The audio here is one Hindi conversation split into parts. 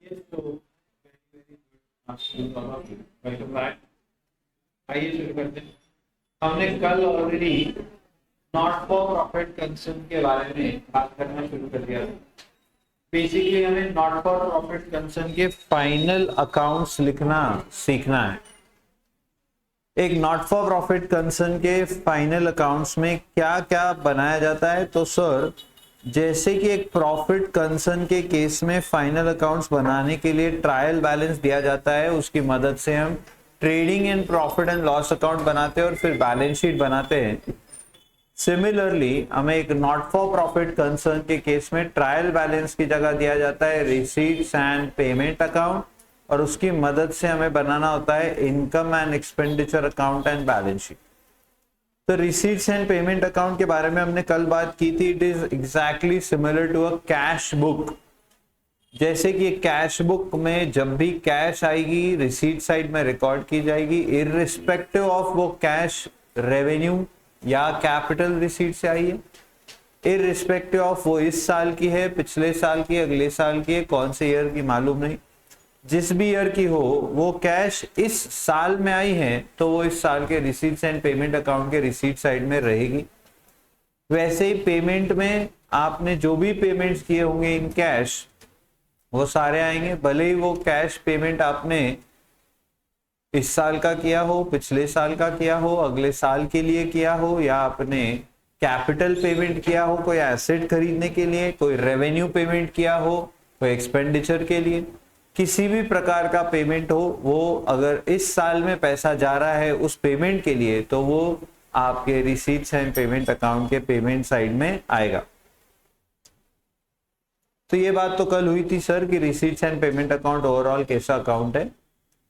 Yes, so very good afternoon, welcome back. आइए शुरू करते हैं। हमने कल already not for profit concern के बारे में बात करना शुरू कर दिया था। बेसिकली हमें नॉट फॉर प्रॉफिट कंसर्न के फाइनल अकाउंट्स लिखना सीखना है। एक नॉट फॉर प्रॉफिट कंसर्न के फाइनल अकाउंट्स में क्या क्या बनाया जाता है, तो सर जैसे कि एक प्रॉफिट कंसर्न के केस में फाइनल अकाउंट्स बनाने के लिए ट्रायल बैलेंस दिया जाता है, उसकी मदद से हम trading and profit and loss account बनाते हैं और फिर बैलेंस शीट बनाते हैं। सिमिलरली हमें एक नॉट फॉर प्रॉफिट कंसर्न के केस में ट्रायल बैलेंस की जगह दिया जाता है रिसीट्स एंड पेमेंट अकाउंट, और उसकी मदद से हमें बनाना होता है income and expenditure account and balance sheet. तो रिसीट्स एंड पेमेंट अकाउंट के बारे में हमने कल बात की थी। It is exactly similar to a cash book. जैसे कि कैश बुक में जब भी कैश आएगी रिसीट साइड में रिकॉर्ड की जाएगी, इररिस्पेक्टिव ऑफ वो कैश रेवेन्यू या कैपिटल रिसीट से आई है, इररिस्पेक्टिव ऑफ वो इस साल की है, पिछले साल की, अगले साल की है, कौन से ईयर की मालूम नहीं, जिस भी ईयर की हो वो कैश इस साल में आई है तो वो इस साल के रिसीट्स एंड पेमेंट अकाउंट के रिसीट साइड में रहेगी। वैसे ही पेमेंट में आपने जो भी पेमेंट्स किए होंगे इन कैश वो सारे आएंगे, भले ही वो कैश पेमेंट आपने इस साल का किया हो, पिछले साल का किया हो, अगले साल के लिए किया हो, या आपने कैपिटल पेमेंट किया हो कोई एसेट खरीदने के लिए, कोई रेवेन्यू पेमेंट किया हो कोई एक्सपेंडिचर के लिए, किसी भी प्रकार का पेमेंट हो, वो अगर इस साल में पैसा जा रहा है उस पेमेंट के लिए तो वो आपके रिसीट्स एंड पेमेंट अकाउंट के पेमेंट साइड में आएगा। तो ये बात तो कल हुई थी सर कि receipts and payment account overall कैसा अकाउंट है।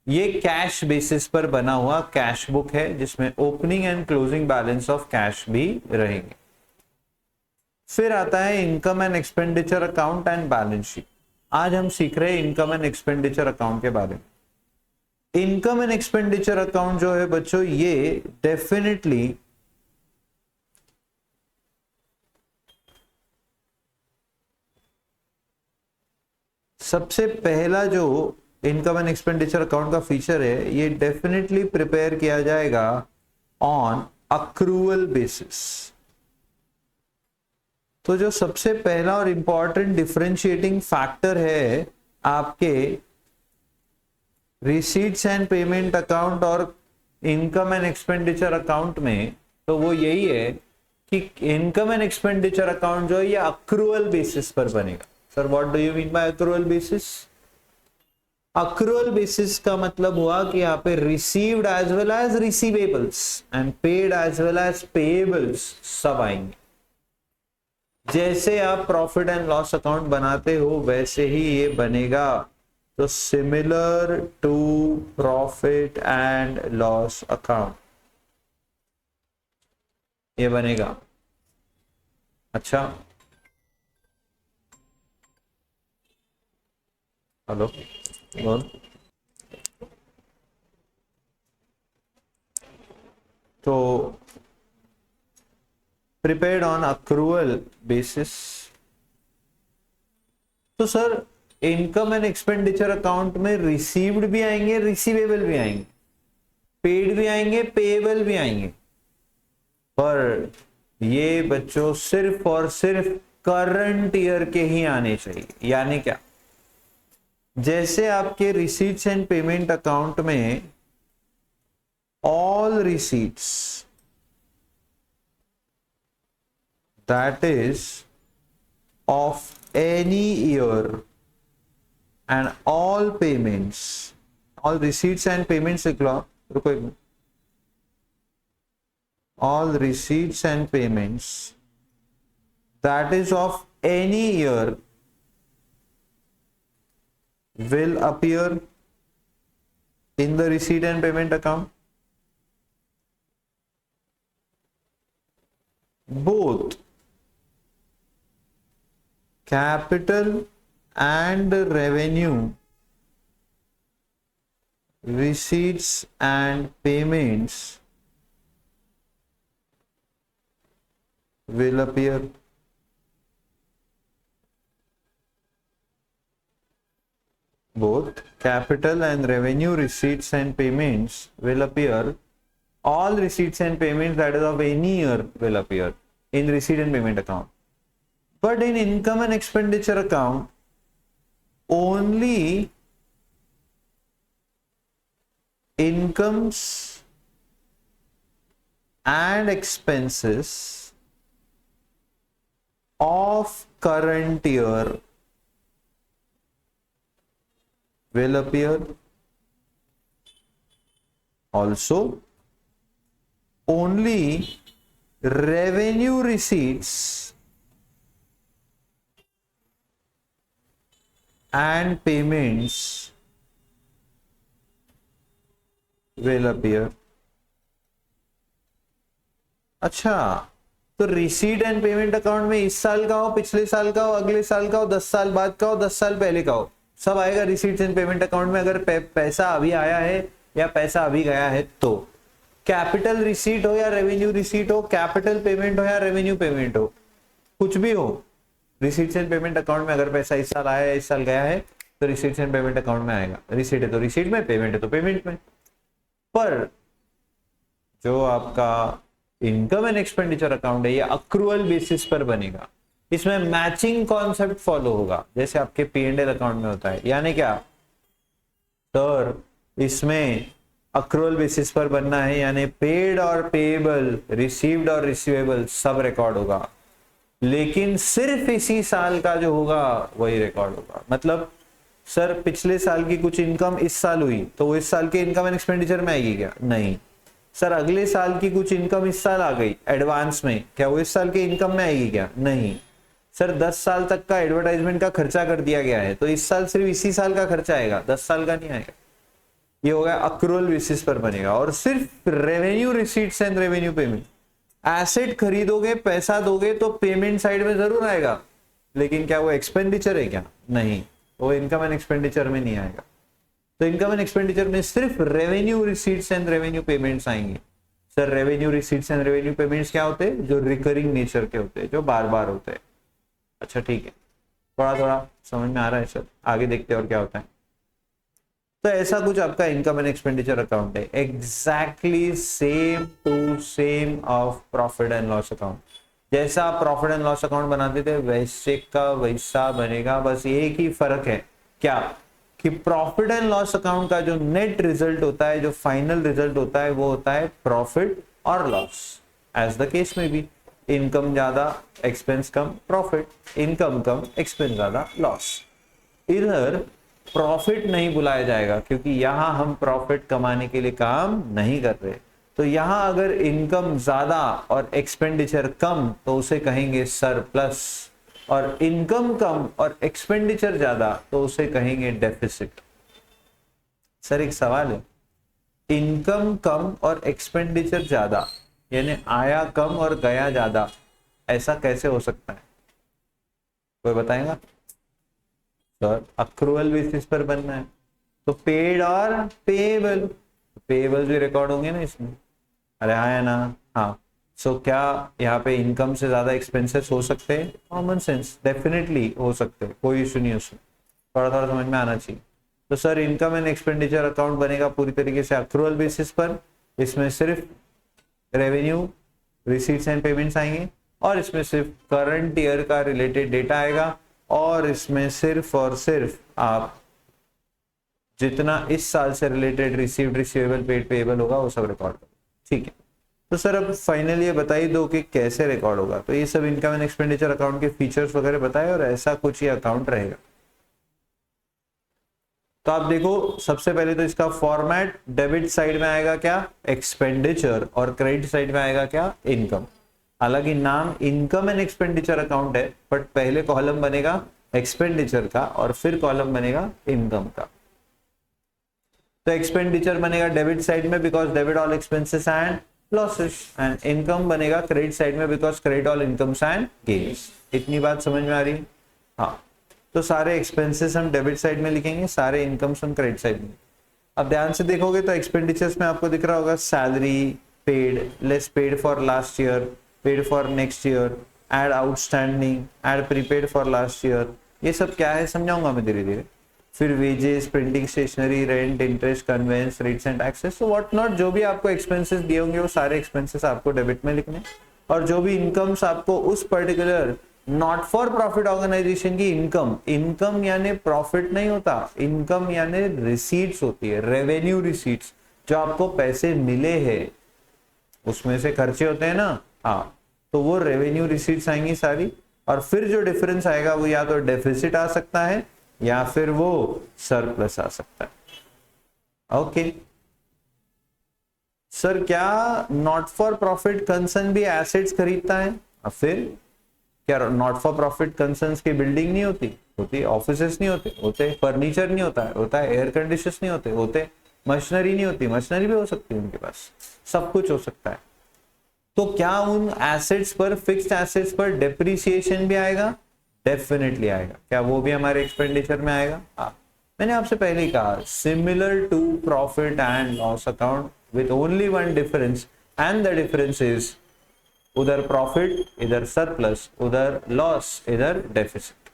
ये कैश बेसिस पर बना हुआ कैश बुक है जिसमें opening and closing balance of cash भी रहेंगे। फिर आता है income and expenditure account and balance sheet. आज हम सीख रहे हैं इनकम एंड एक्सपेंडिचर अकाउंट के बारे में। इनकम एंड एक्सपेंडिचर अकाउंट जो है बच्चों, ये डेफिनेटली सबसे पहला जो इनकम एंड एक्सपेंडिचर अकाउंट का फीचर है, ये डेफिनेटली प्रिपेयर किया जाएगा ऑन अक्रूवल बेसिस। तो जो सबसे पहला और इंपॉर्टेंट डिफरेंशिएटिंग फैक्टर है आपके रिसीट्स एंड पेमेंट अकाउंट और इनकम एंड एक्सपेंडिचर अकाउंट में, तो वो यही है कि इनकम एंड एक्सपेंडिचर अकाउंट जो है ये अक्रूवल बेसिस पर बनेगा। Sir what do you mean by accrual basis? Accrual basis का मतलब हुआ कि यहाँ पे received as well as receivables and paid as well as payables सब आएंगे। जैसे आप प्रॉफिट एंड लॉस अकाउंट बनाते हो वैसे ही ये बनेगा। तो similar to profit and loss account ये बनेगा। अच्छा, हेलो बोल। तो प्रिपेयर्ड ऑन अक्रूवल बेसिस। तो sir income and expenditure account में रिसीव्ड भी आएंगे, रिसीवेबल भी आएंगे, पेड भी आएंगे, पेएबल भी आएंगे, पर ये बच्चों सिर्फ और सिर्फ करंट ईयर के ही आने चाहिए। यानी क्या? जैसे आपके रिसीट्स एंड पेमेंट अकाउंट में all receipts that is of any year and all payments, all receipts and payments लिख लो। रुको एक minute. all receipts and payments that is of any year will appear in the receipt and payment account. Both capital and revenue, receipts and payments will appear. both capital and revenue receipts and payments will appear. All receipts and payments that is of any year will appear in receipt and payment account. But in income and expenditure account, only incomes and expenses of current year will appear. Also, only revenue receipts and payments will appear. अच्छा, तो रिसीट एंड पेमेंट अकाउंट में इस साल का हो, पिछले साल का हो, अगले साल का हो, 10 साल बाद का हो, 10 साल पहले का हो, सब आएगा रिसीट्स एंड पेमेंट अकाउंट में। अगर पैसा अभी आया है या पैसा अभी गया है तो कैपिटल रिसीट हो या रेवेन्यू रिसीट हो, कैपिटल पेमेंट हो या रेवेन्यू पेमेंट हो, कुछ भी हो, रिसीट्स एंड पेमेंट अकाउंट में अगर पैसा इस साल आया है, इस साल गया है, तो रिसीट्स एंड पेमेंट अकाउंट में आएगा। रिसीट है तो रिसीट में, पेमेंट है तो पेमेंट में। पर जो आपका इनकम एंड एक्सपेंडिचर अकाउंट है ये अक्रूअल बेसिस पर बनेगा। इसमें मैचिंग कॉन्सेप्ट फॉलो होगा जैसे आपके P&L अकाउंट में होता है। यानी क्या सर, इसमें अक्रूअल बेसिस पर बनना है, यानी पेड और पेएबल, रिसीव्ड और रिसीवेबल सब रिकॉर्ड होगा, लेकिन सिर्फ इसी साल का जो होगा वही रिकॉर्ड होगा। मतलब सर पिछले साल की कुछ इनकम इस साल हुई तो वो इस साल के इनकम एंड एक्सपेंडिचर में आएगी क्या? नहीं। सर अगले साल की कुछ इनकम इस साल आ गई एडवांस में, क्या वो इस साल के इनकम में आएगी क्या? नहीं। सर 10 साल तक का एडवर्टाइजमेंट का खर्चा कर दिया गया है तो इस साल सिर्फ इसी साल का खर्चा आएगा, 10 साल का नहीं आएगा। ये हो गया अक्रूअल बेसिस पर बनेगा। और सिर्फ revenue receipts and revenue payment, asset खरीदोगे, पैसा दोगे तो पेमेंट साइड में जरूर आएगा, लेकिन क्या वो एक्सपेंडिचर है क्या? नहीं, वो इनकम एंड एक्सपेंडिचर में नहीं आएगा। तो इनकम एंड एक्सपेंडिचर में सिर्फ revenue receipts and revenue payments आएंगे। Sir revenue receipts and revenue payments क्या होते हैं? जो रिकरिंग नेचर के होते हैं, जो बार बार होते हैं। अच्छा ठीक है, थोड़ा थोड़ा समझ में आ रहा है सर, आगे देखते हैं और क्या होता है। तो ऐसा कुछ आपका इनकम एंड एक्सपेंडिचर अकाउंट है, exactly same to same of profit and loss account. जैसा आप प्रॉफिट एंड लॉस अकाउंट बनाते थे वैसे का वैसा बनेगा, बस एक ही फर्क है क्या कि प्रॉफिट एंड लॉस अकाउंट का जो नेट रिजल्ट होता है, जो फाइनल रिजल्ट होता है, वो होता है प्रॉफिट और लॉस। एज द केस में भी इनकम ज्यादा एक्सपेंस कम प्रॉफिट, इनकम कम एक्सपेंस ज्यादा लॉस। इधर प्रॉफिट नहीं बुलाया जाएगा क्योंकि यहां हम प्रॉफिट कमाने के लिए काम नहीं कर रहे। तो यहां अगर इनकम ज्यादा और एक्सपेंडिचर कम तो उसे कहेंगे सरप्लस, और इनकम कम और एक्सपेंडिचर ज्यादा तो उसे कहेंगे डेफिसिट। सर एक सवाल है, इनकम कम और एक्सपेंडिचर ज्यादा यानी आया कम और गया ज्यादा, ऐसा कैसे हो सकता है? कोई बताएगा? सर अक्रूअल बेसिस पर बनना है तो पेड और पेएबल, पेएबल भी रिकॉर्ड होंगे ना इसमें। अरे हाँ या ना? हाँ। सो क्या यहाँ पे इनकम से ज्यादा एक्सपेंसेस हो सकते हैं? कॉमन सेंस, डेफिनेटली हो सकते हैं, कोई इशू नहीं उसमें, थोड़ा थोड़ा समझ में आना चाहिए। तो sir income and expenditure account बनेगा पूरी तरीके से अक्रूअल बेसिस पर। इसमें सिर्फ रेवेन्यू रिसीट्स एंड पेमेंट्स आएंगे और इसमें सिर्फ करंट ईयर का रिलेटेड डेटा आएगा, और इसमें सिर्फ और सिर्फ आप जितना इस साल से related received, receivable, paid, payable होगा वो सब रिकॉर्ड करो। ठीक है, तो सर अब फाइनली ये बताइए दो कि कैसे रिकॉर्ड होगा। तो ये सब इनकम एंड एक्सपेंडिचर अकाउंट के फीचर्स वगैरह बताए और ऐसा कुछ ये अकाउंट रहेगा। तो आप देखो सबसे पहले तो इसका फॉर्मेट, डेबिट साइड में आएगा क्या? एक्सपेंडिचर, और क्रेडिट साइड में आएगा क्या? इनकम। हालांकि नाम इनकम एंड एक्सपेंडिचर अकाउंट है, बट पहले कॉलम बनेगा एक्सपेंडिचर का और फिर कॉलम बनेगा इनकम का। तो एक्सपेंडिचर बनेगा डेबिट साइड में because debit all expenses and losses, and income बनेगा क्रेडिट साइड में because credit all incomes and gains. इतनी बात समझ में आ रही है? हाँ। तो सारे एक्सपेंसेस हम डेबिट साइड में लिखेंगे, सारे इनकम्स हम क्रेडिट साइड में। अब ध्यान से देखोगे तो एक्सपेंडिचर्स में आपको दिख रहा होगा salary paid, less paid for last year, paid for next year, add outstanding, add prepaid for last year. ये सब क्या है समझाऊंगा मैं धीरे धीरे। फिर wages, printing stationery, rent, interest, conveyance, rates and taxes, तो व्हाट नॉट, जो भी आपको एक्सपेंसेस दिए होंगे वो सारे एक्सपेंसेस आपको डेबिट में लिखने, और जो भी इनकम्स आपको उस particular not for profit organisation की इनकम यानी प्रॉफिट नहीं होता, इनकम यानी रिसीट्स होती है, रेवेन्यू रिसीट्स, जो आपको पैसे मिले हैं उसमें से खर्चे होते हैं ना, हाँ, तो वो रेवेन्यू रिसीट्स आएंगी सारी, और फिर जो डिफरेंस आएगा वो या तो डेफिसिट आ सकता है या फिर वो सरप्लस आ सकता है। ओके सर, क्या नॉट फॉर प्रॉफिट कंसर्न भी एसेट्स खरीदता है? फिर क्या नॉट फॉर प्रॉफिट कंसर्न्स की बिल्डिंग नहीं होती? होती है। ऑफिसेस नहीं होते, फर्नीचर नहीं होता है, एयर कंडीशनर्स नहीं होते, मशीनरी नहीं होती, मशीनरी भी हो सकती है उनके पास, सब कुछ हो सकता है। तो क्या उन एसेट्स पर, फिक्स्ड एसेट्स पर डेप्रिसिएशन भी आएगा? डेफिनेटली आएगा। क्या वो भी हमारे एक्सपेंडिचर में आएगा? हाँ, मैंने आपसे पहले ही कहा, similar to profit and loss account with only one difference, and the difference is उधर प्रॉफिट, इधर सरप्लस, उधर लॉस, इधर डेफिसिट।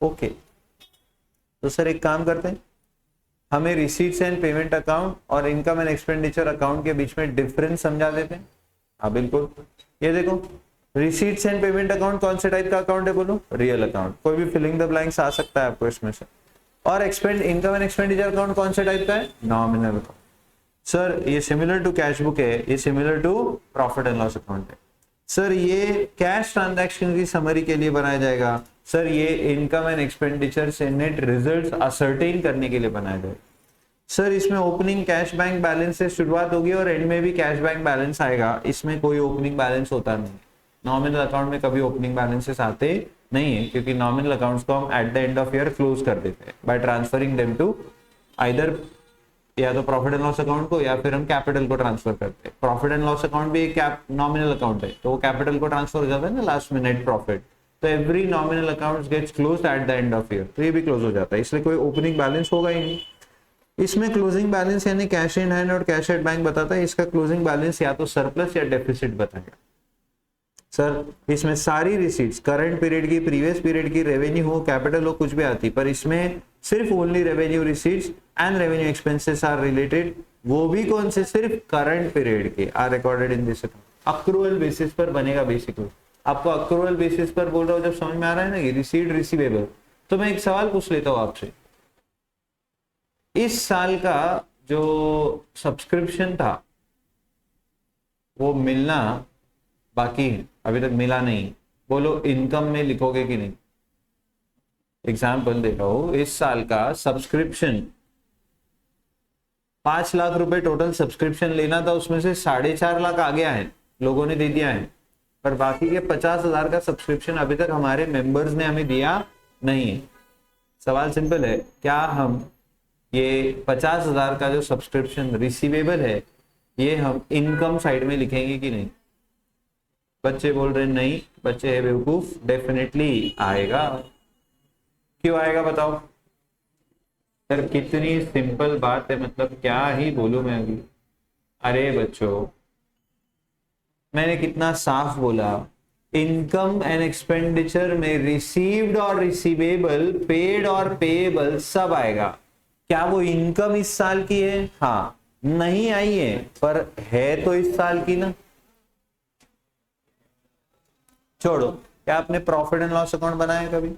ओके, तो सर एक काम करते हैं, हमें रिसीट्स एंड पेमेंट अकाउंट और इनकम एंड एक्सपेंडिचर अकाउंट के बीच में डिफरेंस समझा देते हैं। हाँ बिल्कुल, ये देखो, रिसीट्स एंड पेमेंट अकाउंट कौन से टाइप का अकाउंट है? बोलो, रियल अकाउंट। कोई भी फिलिंग द ब्लैंक्स आ सकता है आपको इसमें से। और इनकम एंड एक्सपेंडिचर अकाउंट कौन से टाइप का है? Nominal account. सर ये सिमिलर टू कैश बुक है, ये similar to profit and loss account है। सर ये कैश ट्रांजैक्शन की समरी के लिए बनाया जाएगा। सर ये इनकम एंड एक्सपेंडिचर से नेट रिजल्ट्स असर्टेन करने के लिए बनाया जाएगा। सर इसमें ओपनिंग कैश बैंक बैलेंस से शुरुआत होगी और एंड में भी कैश बैंक बैलेंस आएगा, इसमें कोई ओपनिंग बैलेंस होता नहीं। नॉमिनल अकाउंट में कभी ओपनिंग बैलेंसेस आते नहीं है, क्योंकि नॉमिनल अकाउंट्स को हम at the end of year close कर देते हैं by transferring them to either या तो प्रॉफिट एंड लॉस अकाउंट को या फिर हम कैपिटल को ट्रांसफर करते हैं। प्रॉफिट एंड लॉस अकाउंट भी एक नॉमिनल अकाउंट है, तो वो कैपिटल को ट्रांसफर हो जाता है ना लास्ट में, नेट प्रॉफिट। तो every nominal account gets closed at the end of year, तो ये भी क्लोज हो जाता है, इसलिए कोई ओपनिंग बैलेंस होगा ही नहीं। इसमें क्लोजिंग बैलेंस यानी कैश इन हैंड और कैश एट बैंक बताता है, इसका क्लोजिंग बैलेंस या तो सरप्लस या डेफिसिट बताएगा। सर इसमें सारी रिसीट्स करंट पीरियड की, प्रीवियस पीरियड की, रेवेन्यू हो, कैपिटल हो, कुछ भी आती, पर इसमें सिर्फ only revenue receipts and revenue expenses are related, वो भी कौन से? सिर्फ करंट पीरियड के are recorded in this account. Accrual basis पर बनेगा बेसिकली। आपको अक्रूवल बेसिस पर बोल रहा हूँ, जब समझ में आ रहा है ना ये रिसीट रिसीवेबल, तो मैं एक सवाल पूछ लेता हूँ आपसे, इस साल का जो सब्सक्रिप्शन था वो मिलना बाकी है, अभी तक मिला नहीं, बोलो इनकम में लिखोगे कि नहीं? एग्जाम्पल दे रहा हूं, इस साल का सब्सक्रिप्शन 5 लाख रुपए टोटल सब्सक्रिप्शन लेना था, उसमें से 4.5 लाख आ गया है, लोगों ने दे दिया है, पर बाकी के 50,000 का सब्सक्रिप्शन अभी तक हमारे मेंबर्स ने हमें दिया नहीं है। सवाल सिंपल है, क्या हम ये 50,000 का जो सब्सक्रिप्शन रिसीवेबल है ये हम इनकम साइड में लिखेंगे कि नहीं? बच्चे बोल रहे नहीं, बच्चे है बेवकूफ, डेफिनेटली आएगा। क्यों आएगा बताओ? सर कितनी सिंपल बात है, मतलब क्या ही बोलूं मैं अभी। अरे बच्चों, मैंने कितना साफ बोला, इनकम एंड एक्सपेंडिचर में रिसीव्ड और रिसीवेबल, पेड और पेएबल सब आएगा। क्या वो इनकम इस साल की है? हाँ, नहीं आई है पर है तो इस साल की ना। छोड़ो, क्या आपने प्रॉफिट एंड लॉस अकाउंट बनाया कभी?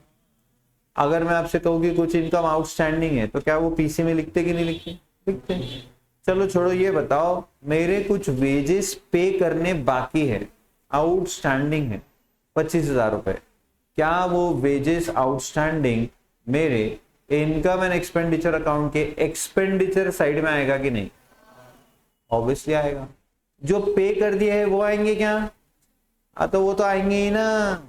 अगर मैं आपसे कहूँ कि कुछ इनकम आउटस्टैंडिंग है, तो क्या वो पीसी में लिखते कि नहीं लिखते? लिखते। चलो छोड़ो, ये बताओ, मेरे कुछ वेजेस पे करने बाकी है, आउटस्टैंडिंग है 25,000 रुपए, क्या वो वेजेस आउटस्टैंडिंग मेरे इनकम एंड एक्सपेंडिचर अकाउंट के एक्सपेंडिचर साइड में आएगा कि नहीं? ऑब्वियसली आएगा। जो पे कर दिया है वो आएंगे क्या? तो वो तो आएंगे ही ना।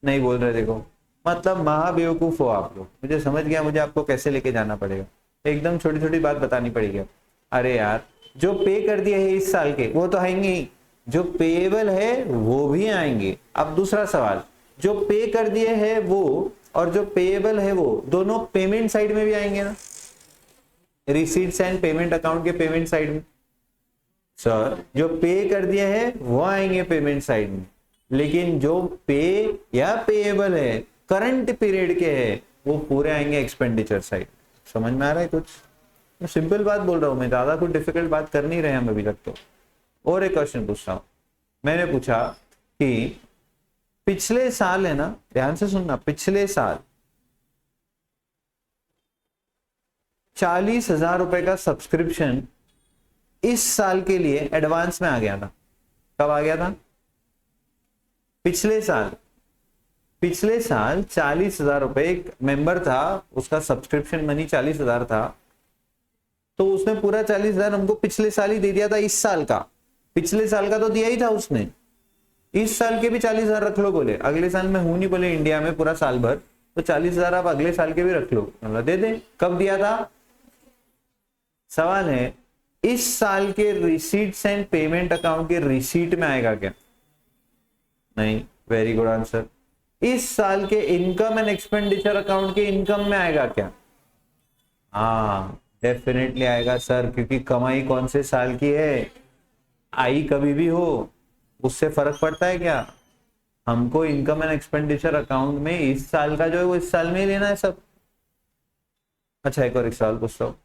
नहीं बोल रहे, देखो मतलब महाबेवकूफ हो आप लोग, मुझे समझ गया, मुझे आपको कैसे लेके जाना पड़ेगा, एकदम छोटी छोटी बात बतानी पड़ेगी। अरे यार, जो पे कर दिया है इस साल के वो तो आएंगे ही, जो पेएबल है वो भी आएंगे। अब दूसरा सवाल, जो पे कर दिए है वो और जो पेएबल है वो दोनों पेमेंट साइड में भी आएंगे ना, रिसीट्स एंड पेमेंट अकाउंट के पेमेंट साइड में। सर जो पे कर दिया है वो आएंगे पेमेंट साइड में, लेकिन जो पे या पेएबल है करंट पीरियड के है वो पूरे आएंगे एक्सपेंडिचर साइड। समझ में आ रहा है कुछ? सिंपल बात बोल रहा हूँ मैं, ज्यादा कुछ डिफिकल्ट बात कर नहीं रहे हम अभी तक तो। और एक क्वेश्चन पूछता हूँ, मैंने पूछा कि पिछले साल है ना, ध्यान से सुनना, पिछले साल 40,000 रुपए का सब्सक्रिप्शन इस साल के लिए एडवांस में आ गया था। कब आ गया था? पिछले साल 40,000 रुपए एक मेंबर था, उसका सब्सक्रिप्शन मनी 40,000 था, तो उसने पूरा 40,000 हमको पिछले साल ही दे दिया था। इस साल का, पिछले साल का तो दिया ही था उसने, इस साल के भी 40,000 रख लो बोले। अगले साल में हूं नहीं बोले इंडिया में पूरा साल भर, तो 40,000 आप अगले साल के भी रख लो, मतलब दे दे। कब दिया था? सवाल है इस साल के रिसीट्स एंड पेमेंट अकाउंट के रिसीट में आएगा क्या? नहीं। Very good answer. इस साल के इनकम एंड एक्सपेंडिचर अकाउंट के इनकम में आएगा क्या? हाँ डेफिनेटली आएगा सर, क्योंकि कमाई कौन से साल की है, आई कभी भी हो, उससे फर्क पड़ता है क्या? हमको इनकम एंड एक्सपेंडिचर अकाउंट में इस साल का जो है वो इस साल में ही लेना है सब। अच्छा एक और एक सवाल पूछता हूँ।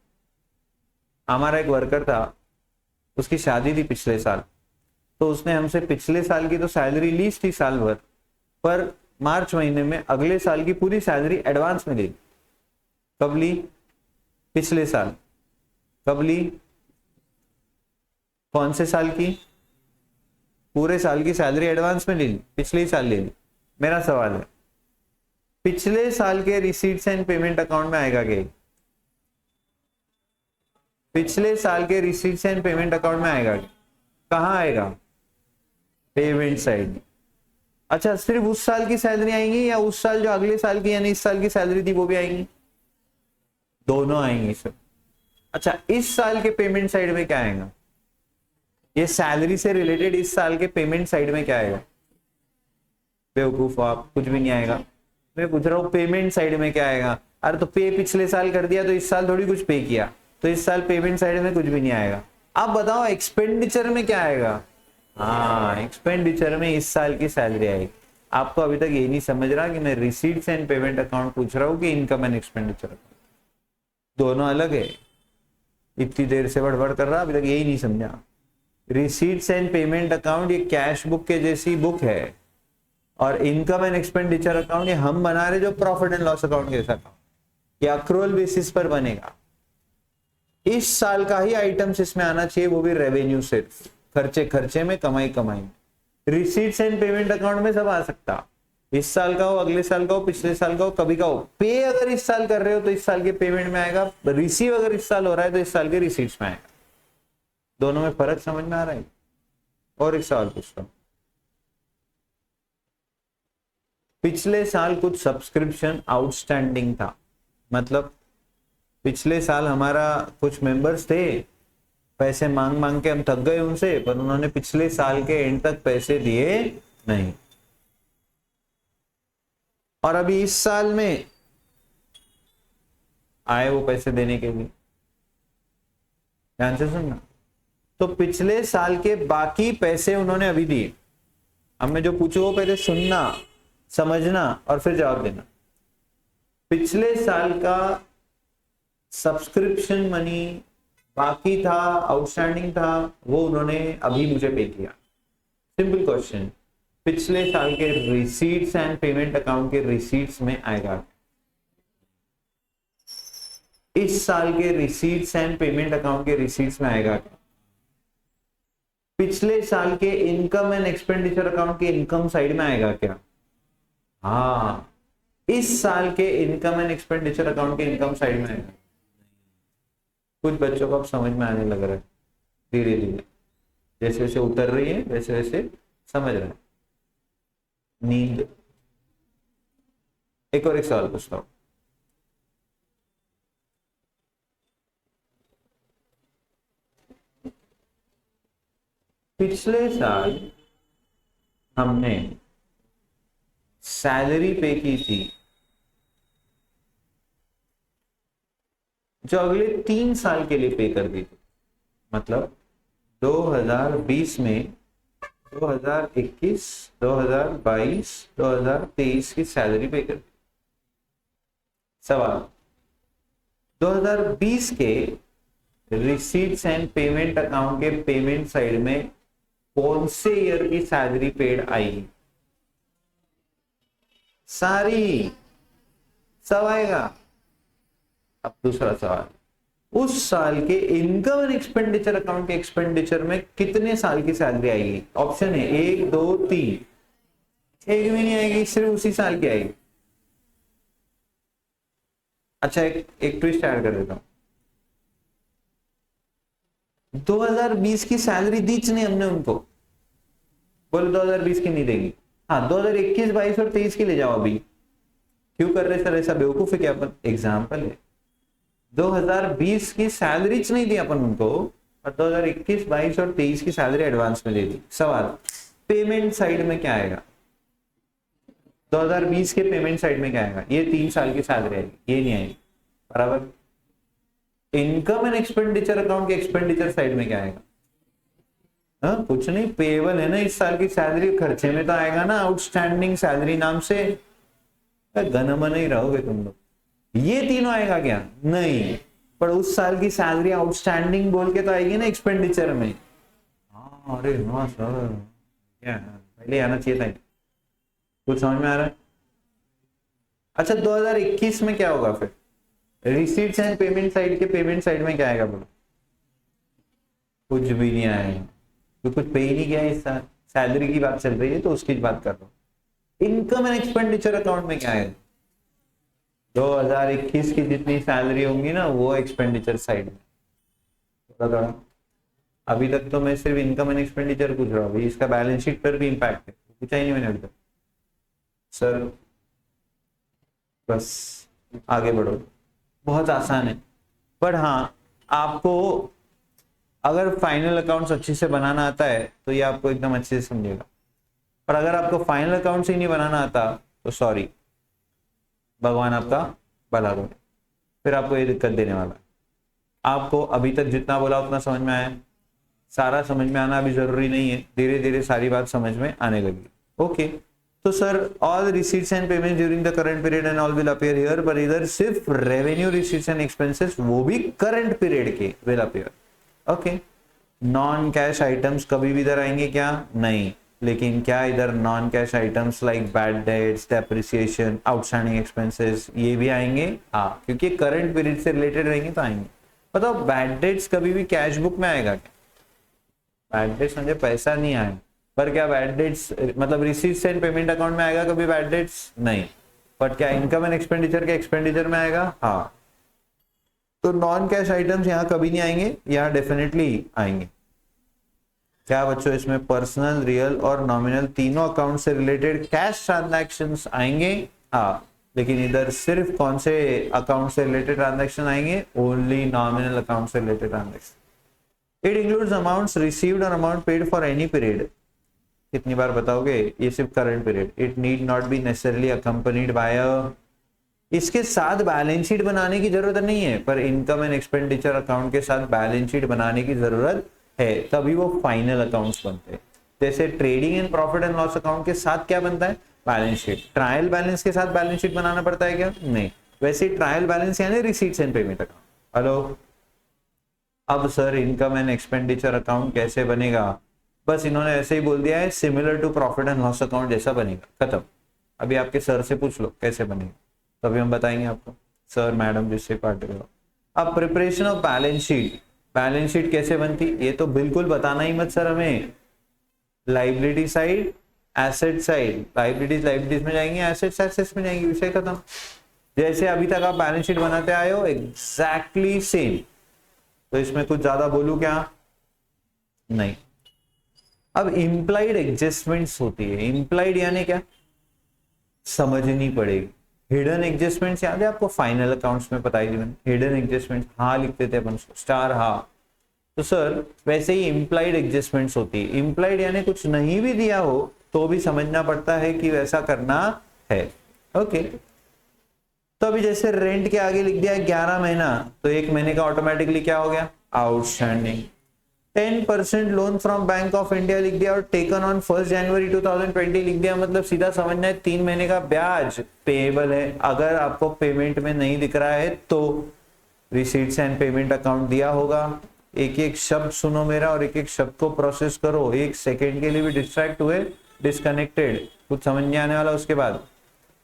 हमारा एक वर्कर था, उसकी शादी थी पिछले साल, तो उसने हमसे पिछले साल की तो सैलरी ली थी साल भर, पर मार्च महीने में अगले साल की पूरी सैलरी एडवांस में ली। कब ली? पिछले साल। कब ली? कौन से साल की? पूरे साल की सैलरी एडवांस में ले ली, पिछले साल ले ली। मेरा सवाल है पिछले साल के रिसीट्स एंड पेमेंट अकाउंट में आएगा क्या? पिछले साल के रिसीट्स एंड पेमेंट अकाउंट में आएगा? कहां आएगा? Payment side. अच्छा सिर्फ उस साल की सैलरी आएंगी या उस साल जो अगले साल की यानी इस साल की सैलरी थी वो भी आएंगी? दोनों आएंगी सर। अच्छा इस साल के पेमेंट साइड में क्या आएगा? ये सैलरी से रिलेटेड इस साल के पेमेंट साइड में क्या आएगा? बेवकूफ आप, कुछ भी नहीं आएगा। मैं पूछ रहा हूँ पेमेंट साइड में क्या आएगा? अरे तो पे पिछले साल कर दिया तो इस साल थोड़ी कुछ पे किया, तो इस साल पेमेंट साइड में कुछ भी नहीं आएगा। आप बताओ एक्सपेंडिचर में क्या आएगा? हाँ एक्सपेंडिचर में इस साल की सैलरी आएगी। आपको अभी तक ये नहीं समझ रहा कि मैं रिसीट्स एंड पेमेंट अकाउंट पूछ रहा हूँ कि इनकम एंड एक्सपेंडिचर अकाउंट, दोनों अलग है। इतनी देर से बड़बड़ कर रहा, अभी तक यही नहीं समझा। रिसीट्स एंड पेमेंट अकाउंट ये कैश बुक के जैसी बुक है, और इनकम एंड एक्सपेंडिचर अकाउंट ये हम बना रहे जो प्रॉफिट एंड लॉस अकाउंट जैसा अकाउंट, ये अक्रूवल बेसिस पर बनेगा। इस साल का ही आइटम्स इसमें आना चाहिए, वो भी रेवेन्यू से, खर्चे में, कमाई में। रिसीट्स एंड पेमेंट अकाउंट में सब आ सकता, इस साल का हो, अगले साल का हो, पिछले साल का हो, कभी का हो। पे अगर इस साल कर रहे हो तो इस साल के पेमेंट में आएगा, रिसीव अगर इस साल हो रहा है तो इस साल के रिसीट्स में आएगा। दोनों में फर्क समझ में आ रहा है? और एक सवाल पूछता हूं, पिछले साल कुछ सब्सक्रिप्शन आउटस्टैंडिंग था, मतलब पिछले साल हमारा कुछ मेंबर्स थे, पैसे मांग के हम थक गए उनसे, पर उन्होंने पिछले साल के एंड तक पैसे दिए नहीं, और अभी इस साल में आए वो पैसे देने के लिए। ध्यान से सुनना, तो पिछले साल के बाकी पैसे उन्होंने अभी दिए। अब मैं जो पूछू वो पहले सुनना, समझना और फिर जवाब देना। पिछले साल का सब्सक्रिप्शन मनी बाकी था, आउटस्टैंडिंग था, वो उन्होंने अभी मुझे पे किया। सिंपल क्वेश्चन, पिछले साल के रिसीट्स एंड पेमेंट अकाउंट के रिसीट्स में आएगा? इस साल के रिसीट्स एंड पेमेंट अकाउंट के रिसीट्स में आएगा? पिछले साल के इनकम एंड एक्सपेंडिचर अकाउंट के इनकम साइड में आएगा क्या? हाँ, इस साल के इनकम एंड एक्सपेंडिचर अकाउंट के इनकम साइड में आएगा। कुछ बच्चों को अब समझ में आने लग रहा है धीरे धीरे, जैसे जैसे उतर रही है वैसे वैसे समझ रहा है। नींद। एक और एक सवाल पूछता हूं, पिछले साल हमने सैलरी पे की थी जो अगले 3 साल के लिए पे कर दी थी, मतलब 2020 में 2021, 2022, 2023 की सैलरी पे कर दी। सवाल, 2020 के रिसीट्स एंड पेमेंट अकाउंट के पेमेंट साइड में कौन से ईयर की सैलरी पेड आएगी? सारी, सब आएगा। अब दूसरा सवाल, उस साल के इनकम एंड एक्सपेंडिचर अकाउंट के एक्सपेंडिचर में कितने साल की सैलरी आएगी? ऑप्शन है 1, 2, 3। एक भी नहीं आएगी, सिर्फ उसी साल की आएगी। अच्छा, एक ट्विस्ट ऐड कर देता हूं। 2020 की सैलरी दी नहीं हमने उनको, बोले 2020 की नहीं देंगे। हाँ, 2021, 22 और 23 की ले जाओ। अभी क्यों कर रहे सर ऐसा, बेवकूफ है क्या? अपन एग्जाम्पल है, 2020 की सैलरी नहीं दी अपन उनको, और 2021, 22 और 23 की सैलरी एडवांस में दे दी। सवाल, पेमेंट साइड में क्या आएगा? 2020 के पेमेंट साइड में क्या आएगा? ये 3 साल की सैलरी आएगी, ये नहीं आएगी, बराबर। इनकम एंड एक्सपेंडिचर अकाउंट के एक्सपेंडिचर साइड में क्या आएगा? हाँ, कुछ नहीं, पेबल है ना इस साल की सैलरी, खर्चे में तो आएगा ना आउटस्टैंडिंग सैलरी नाम से। गनमन ही रहोगे तुम लोग। ये तीनों आएगा क्या? नहीं, पर उस साल की सैलरी आउटस्टैंडिंग बोल के तो आएगी ना एक्सपेंडिचर में। हाँ, अरे हाँ सर, क्या पहले आना चाहिए था। कुछ समझ में आ रहा है? अच्छा, 2021 में क्या होगा फिर? रिसीट्स एंड पेमेंट साइड के पेमेंट साइड में क्या आएगा बोलो? कुछ भी नहीं आएगा, तो कुछ पे ही नहीं किया इस साल। सैलरी की बात चल रही है तो उसकी बात कर रहा हूँ। इनकम एंड एक्सपेंडिचर अकाउंट में क्या आएगा? 2021 की जितनी सैलरी होंगी ना, वो एक्सपेंडिचर साइड में। थोड़ा अभी तक तो मैं सिर्फ इनकम एंड एक्सपेंडिचर पूछ रहा हूँ, इसका बैलेंस शीट पर भी इंपैक्ट है, पूछा ही नहीं मैंने अभी तक। सर बस आगे बढ़ो, बहुत आसान है। पर हाँ, आपको अगर फाइनल अकाउंट्स अच्छे से बनाना आता है तो ये आपको एकदम अच्छे से समझेगा, पर अगर आपको फाइनल अकाउंट्स ही नहीं बनाना आता तो सॉरी, भगवान आपका भला करे, फिर आपको ये दिक्कत देने वाला है। आपको अभी तक जितना बोला उतना समझ में आया? सारा समझ में आना अभी जरूरी नहीं है, धीरे धीरे सारी बात समझ में आने लगी। ओके, तो sir all receipts and payment during the current period and all will appear here, पर इधर सिर्फ रेवेन्यू रिसीट्स एंड एक्सपेंसेस, वो भी करंट पीरियड के, will appear. Okay, non cash items कभी भी इधर आएंगे क्या? नहीं, लेकिन क्या इधर non cash items like bad debts, depreciation, outstanding expenses, ये भी आएंगे? हाँ, क्योंकि करंट पीरियड से रिलेटेड रहेंगे तो आएंगे। बताओ, बैड डेट्स कभी भी कैश बुक में आएगा क्या? बैड डेट्स मुझे पैसा नहीं आए, पर क्या बैड डेट्स मतलब रिसीट्स एंड पेमेंट अकाउंट में आएगा कभी बैड डेट्स? नहीं। बट क्या इनकम एंड एक्सपेंडिचर के एक्सपेंडिचर में आएगा? हाँ। तो नॉन कैश आइटम्स यहाँ कभी नहीं आएंगे, यहाँ डेफिनेटली आएंगे। क्या बच्चों, इसमें पर्सनल, रियल और नॉमिनल तीनों अकाउंट से रिलेटेड कैश ट्रांजैक्शंस आएंगे? हाँ, लेकिन इधर सिर्फ कौन से अकाउंट से रिलेटेड ट्रांजैक्शन आएंगे? ओनली नॉमिनल अकाउंट से related transaction. It includes amounts received और amount paid for any period. कितनी बार बताओगे? ये सिर्फ current period. It need not be necessarily accompanied by a, इसके साथ बैलेंस शीट बनाने की जरूरत नहीं है, पर इनकम एंड एक्सपेंडिचर अकाउंट के साथ बैलेंस शीट बनाने की जरूरत है, तभी वो फाइनल अकाउंट्स बनते हैं। जैसे trading and profit and loss account के साथ क्या बनता है? Balance sheet. ट्रायल बैलेंस के साथ बैलेंस शीट बनाना पड़ता है क्या? नहीं। वैसे ट्रायल बैलेंस यानी receipts and payment account. Hello, अब sir income and expenditure account कैसे बनेगा? बस इन्होंने ऐसे ही बोल दिया है, similar to profit and loss account जैसा बनेगा, खत्म। अभी आपके सर से पूछ लो कैसे बनेगा, तभी हम बताएंगे आपको, सर मैडम जिससे पार्टिकुलर। अब preparation of balance sheet, balance sheet कैसे बनती, ये तो बिल्कुल बताना ही मत सर हमें। Liability side, asset side, liabilities में जाएंगी, एसेट्स में जाएंगी, विषय खत्म। जैसे अभी तक आप बैलेंस शीट बनाते आए हो, एग्जैक्टली सेम। तो इसमें कुछ ज्यादा बोलूं क्या? नहीं। अब इंप्लाइड एडजस्टमेंट्स होती है। इंप्लाइड यानी क्या? समझनी पड़ेगी। हिडन एडजस्टमेंट्स याद है आपको? फाइनल अकाउंट्स में बताई थी मैंने। हिडन एडजस्टमेंट्स हाँ लिखते थे अपन, स्टार हाँ। तो सर वैसे ही इंप्लाइड एडजस्टमेंट्स होती है। इंप्लाइड यानी कुछ नहीं भी दिया हो तो भी समझना पड़ता है कि वैसा करना है। ओके, तो अभी जैसे रेंट के आगे लिख दिया 11 महीना, तो 1 महीने का ऑटोमेटिकली क्या हो गया? Outstanding. 10% loan from bank of India लिख दिया और टेकन ऑन 1 जनवरी 2020 लिख दिया, मतलब सीधा समझना है 3 महीने का ब्याज पेएबल है। अगर आपको पेमेंट में नहीं दिख रहा है तो रिसीट्स एंड पेमेंट अकाउंट दिया होगा। एक एक शब्द सुनो मेरा और एक एक शब्द को प्रोसेस करो। एक सेकेंड के लिए भी डिस्ट्रैक्ट हुए, डिस्कनेक्टेड, कुछ समझ नहीं आने वाला, उसके बाद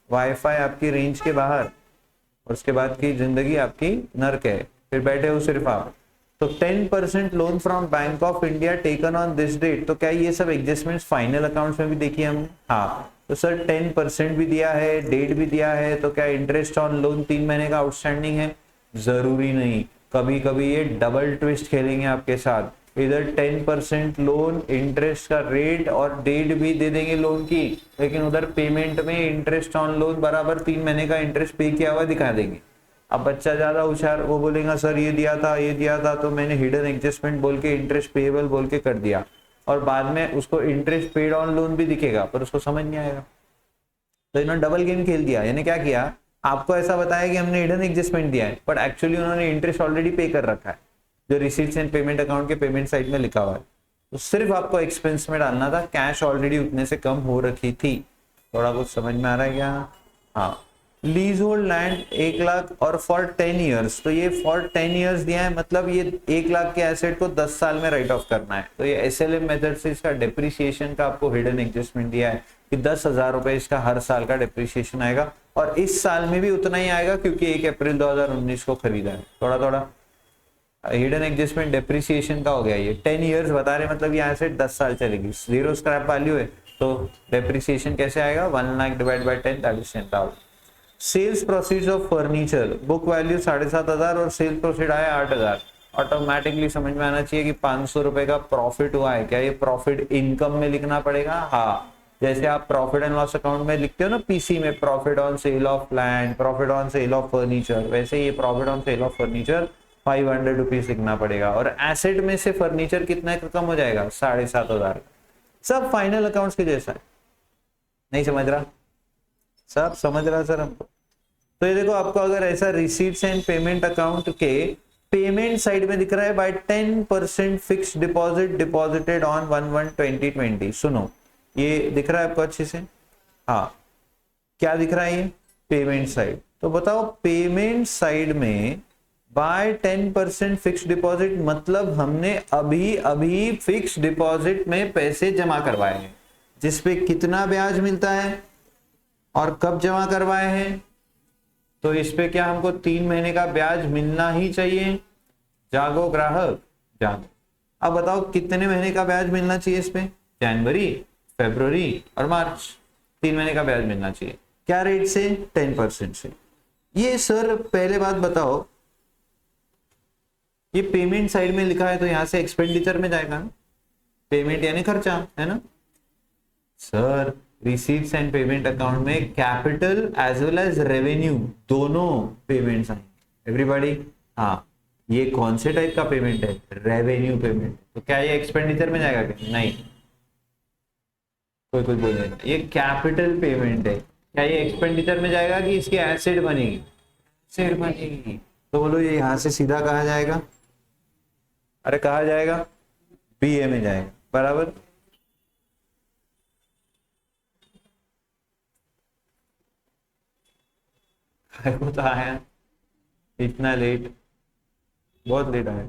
वाईफाई आपकी रेंज के बाहर और उसके बाद की जिंदगी आपकी नर्क है, फिर बैठे हो सिर्फ आप। तो 10% loan from bank of India taken on this date, तो क्या ये सब एडजस्टमेंट्स फाइनल अकाउंट्स में भी देखी हमने? हाँ, तो सर 10% भी दिया है, डेट भी दिया है, तो क्या इंटरेस्ट ऑन लोन 3 महीने का आउटस्टैंडिंग है? जरूरी नहीं, कभी कभी ये डबल ट्विस्ट खेलेंगे आपके साथ। इधर 10% लोन इंटरेस्ट का रेट और डेट भी दे देंगे लोन की, लेकिन उधर पेमेंट में इंटरेस्ट ऑन लोन बराबर 3 महीने का इंटरेस्ट पे किया हुआ दिखा देंगे। अब बच्चा ज्यादा होशियार, वो बोलेगा सर ये दिया था ये दिया था, तो मैंने हिडन एडजस्टमेंट बोल के इंटरेस्ट पेएबल बोल के कर दिया, और बाद में उसको इंटरेस्ट पेड ऑन लोन भी दिखेगा पर उसको समझ नहीं आएगा। तो इन्होंने डबल गेम खेल दिया। यानी क्या किया, आपको ऐसा बताया कि हमने हिडन एडजस्टमेंट दिया है, बट एक्चुअली उन्होंने इंटरेस्ट ऑलरेडी पे कर रखा है जो रिसीट्स एंड पेमेंट अकाउंट के पेमेंट साइड में लिखा हुआ है। तो सिर्फ आपको एक्सपेंस में डालना था, कैश ऑलरेडी उतने से कम हो रखी थी। थोड़ा कुछ समझ में आ रहा है क्या? हाँ, लीज होल्ड लैंड 1 लाख और फॉर 10 ईयर्स, तो ये फॉर 10 ईयर्स दिया है, मतलब ये 1 लाख के एसेट को 10 साल में राइट ऑफ करना है। तो ये SLM मेथड से इसका डिप्रिसिएशन का आपको हिडन एडजस्टमेंट दिया है कि 10,000 रुपए इसका हर साल का डिप्रिसिएशन आएगा, और इस साल में भी उतना ही आएगा क्योंकि 1 अप्रैल 2019 को खरीदा है। थोड़ा थोड़ा हिडन एडजस्टमेंट डिप्रिसिएशन का हो गया। ये 10 ईयर्स बता रहे, मतलब ये एसेट 10 साल चलेगी, 0 स्क्रैप वैल्यू है, तो डिप्रिसिएशन कैसे आएगा? 1 lakh divide by 10, that is 10,000। Sales proceeds of furniture, book value 7,500 और सेल्स प्रोसीड आया 8,000। ऑटोमेटिकली समझ में आना चाहिए कि 500 रुपए का प्रॉफिट हुआ है। क्या ये प्रॉफिट इनकम में लिखना पड़ेगा? हाँ, जैसे आप प्रॉफिट एंड लॉस अकाउंट में लिखते हो ना पीसी में, profit on sale of land, profit on sale of furniture, वैसे ये profit on sale of furniture 500 rupees लिखना पड़ेगा। और एसेट में से फर्नीचर कितना कम हो जाएगा? 7,500। सब फाइनल अकाउंट्स के जैसा है। नहीं समझ रहा? सब समझ रहा सर हमको? तो ये देखो, आपको अगर ऐसा रिसीट्स एंड पेमेंट अकाउंट के पेमेंट साइड में दिख रहा है by 10% fix deposit deposited on 1/1/2020। सुनो, ये दिख रहा है आपको अच्छे से? हाँ, क्या दिख रहा है? ये पेमेंट साइड। तो बताओ, पेमेंट साइड में बाय 10% फिक्स डिपॉजिट मतलब हमने अभी अभी फिक्स डिपॉजिट में पैसे जमा करवाए हैं, जिसपे कितना ब्याज मिलता है और कब जमा करवाए हैं। तो इस पे क्या हमको 3 महीने का ब्याज मिलना ही चाहिए। जागो ग्राहक जागो। अब बताओ कितने महीने का ब्याज मिलना चाहिए इस पे? जनवरी, फरवरी और मार्च, 3 महीने का ब्याज मिलना चाहिए। क्या रेट से? 10% से। ये सर पहले बात बताओ, ये पेमेंट साइड में लिखा है तो यहां से एक्सपेंडिचर में जाएगा ना, पेमेंट यानी खर्चा, है ना सर? रिसीट्स एंड पेमेंट अकाउंट में capital as well as revenue दोनों पेमेंट्स आएंगे। एवरीबॉडी, हाँ, ये कौन से टाइप का पेमेंट है? Revenue payment. तो क्या ये एक्सपेंडिचर में जाएगा क्या? नहीं। कोई कोई बोलेगा ये कैपिटल पेमेंट है, क्या ये एक्सपेंडिचर में जाएगा कि इसकी एसेट बनेगी? एसेट बनेगी। तो बोलो ये यहां से सीधा कहा जाएगा? अरे कहा जाएगा बीए में जाएगा, बराबर। वो तो आया इतना लेट, बहुत लेट आया।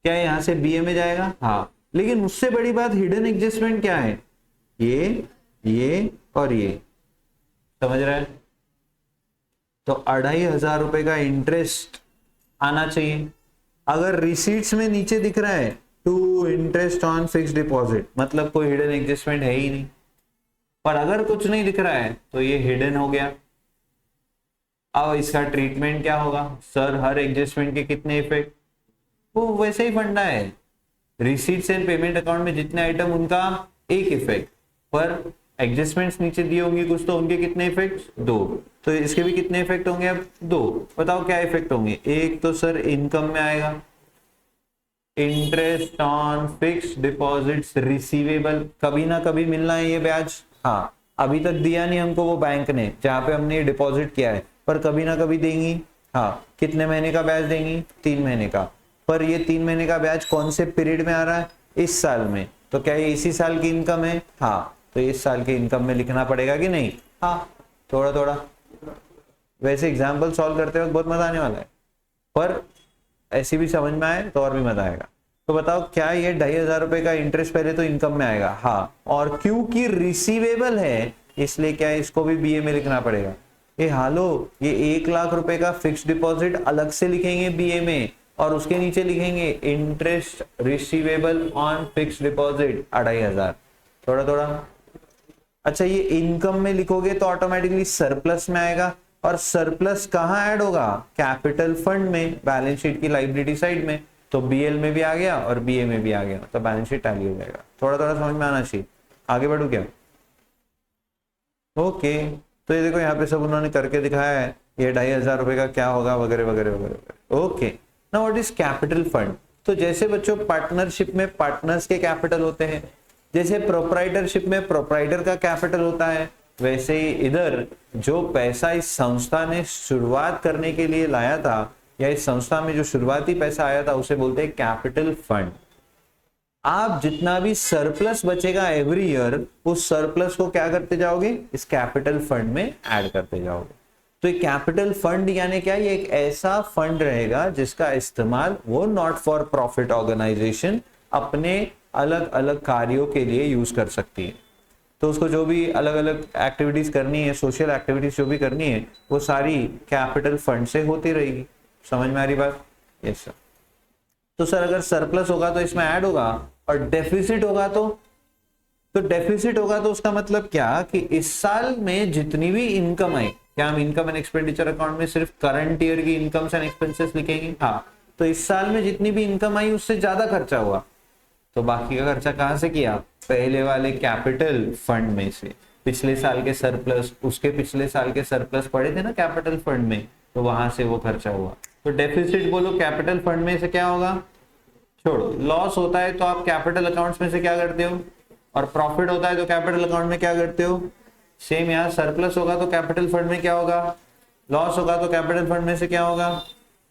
क्या यहां से बीए में जाएगा? हाँ, लेकिन उससे बड़ी बात हिडन एडजस्टमेंट क्या है? ये और ये, समझ रहा है? तो 2,500 रुपए का इंटरेस्ट आना चाहिए। अगर रिसीट्स में नीचे दिख रहा है to interest on fix deposit, मतलब कोई हिडन एडजस्टमेंट है ही नहीं। पर अगर कुछ नहीं दिख रहा है तो ये हिडन हो गया। अब इसका ट्रीटमेंट क्या होगा? सर हर एडजस्टमेंट के कितने इफेक्ट? वो वैसे ही फंडा है, रिसीट्स एंड पेमेंट अकाउंट में जितने आइटम उनका एक इफेक्ट, पर एडजस्टमेंट्स नीचे दी होंगी कुछ, तो उनके कितने इफेक्ट? 2। तो इसके भी कितने इफेक्ट होंगे? अब 2। बताओ क्या इफेक्ट होंगे? एक तो सर इनकम में आएगा, interest on fix deposits receivable, कभी ना कभी मिलना है ये ब्याज। हाँ, अभी तक दिया नहीं हमको वो बैंक ने जहां पे हमने डिपॉजिट किया है, पर कभी ना कभी देंगी। हाँ, कितने महीने का ब्याज देंगी? 3 महीने का। पर ये 3 महीने का ब्याज कौन से पीरियड में आ रहा है? इस साल में। तो क्या ये इसी साल की इनकम है? हाँ, तो इस साल की इनकम में लिखना पड़ेगा कि नहीं? हाँ, थोड़ा थोड़ा। वैसे एग्जाम्पल सॉल्व करते वक्त बहुत मजा आने वाला है, पर ऐसी भी समझ में आए तो और भी मजा आएगा। तो बताओ, क्या ये 2,500 रुपए का इंटरेस्ट पहले तो इनकम में आएगा? हाँ, और क्योंकि रिसीवेबल है इसलिए क्या है, इसको भी बीए में लिखना पड़ेगा। ये हालो, ये 1 लाख रुपए का फिक्स डिपॉजिट अलग से लिखेंगे बीए में, और उसके नीचे लिखेंगे interest receivable on fix deposit 2,500। थोड़ा थोड़ा। अच्छा, ये इनकम में लिखोगे तो ऑटोमेटिकली सरप्लस में आएगा, और सरप्लस कहाँ ऐड होगा? कैपिटल फंड में, बैलेंस शीट की लाइबिलिटी साइड में। तो बीएल में भी आ गया और बीए में भी आ गया, तो बैलेंस शीट टैली हो जाएगा। थोड़ा थोड़ा समझ में आना चाहिए। आगे बढ़ू क्या? ओके, तो ये देखो यहाँ पे सब उन्होंने करके दिखाया है, ये 2,500 रुपए का क्या होगा वगैरह वगैरह वगैरह। Okay, now what is capital fund? तो जैसे बच्चों पार्टनरशिप में पार्टनर्स के कैपिटल होते हैं, जैसे प्रोप्राइटरशिप में प्रोप्राइटर का कैपिटल होता है, वैसे ही इधर जो पैसा इस संस्था ने शुरुआत करने के लिए लाया था, या इस संस्था में जो शुरुआती पैसा आया था, उसे बोलते हैं कैपिटल फंड। आप जितना भी सरप्लस बचेगा एवरी ईयर, उस सरप्लस को क्या करते जाओगे? इस कैपिटल फंड में ऐड करते जाओगे। तो ये कैपिटल फंड यानी क्या? ये एक ऐसा फंड रहेगा जिसका इस्तेमाल वो नॉट फॉर प्रॉफिट ऑर्गेनाइजेशन अपने अलग अलग कार्यों के लिए यूज कर सकती है। तो उसको जो भी अलग अलग एक्टिविटीज करनी है, सोशल एक्टिविटीज जो भी करनी है, वो सारी कैपिटल फंड से होती रहेगी। समझ में आ रही बात? Yes sir. तो सर अगर सरप्लस होगा तो इसमें ऐड होगा, और डेफिसिट होगा तो डेफिसिट होगा तो उसका मतलब क्या कि इस साल में जितनी भी इनकम आई, क्या हम इनकम एंड एक्सपेंडिचर अकाउंट में सिर्फ करंट ईयर की इनकम्स एंड एक्सपेंसेस लिखेंगे? हाँ, तो इस साल में जितनी भी इनकम आई उससे ज्यादा खर्चा हुआ, तो बाकी का खर्चा कहां से किया? पहले वाले कैपिटल फंड में से। पिछले साल के सरप्लस, उसके पिछले साल के सरप्लस पड़े थे ना कैपिटल फंड में, तो वहां से वो खर्चा हुआ। तो डेफिसिट बोलो कैपिटल फंड में से क्या होगा? छोड़ो, लॉस होता है तो आप कैपिटल अकाउंट्स में से क्या करते हो, और प्रॉफिट होता है तो कैपिटल अकाउंट में क्या करते हो? सेम। यहाँ सरप्लस होगा तो कैपिटल फंड में क्या होगा? लॉस होगा तो कैपिटल फंड में से क्या होगा?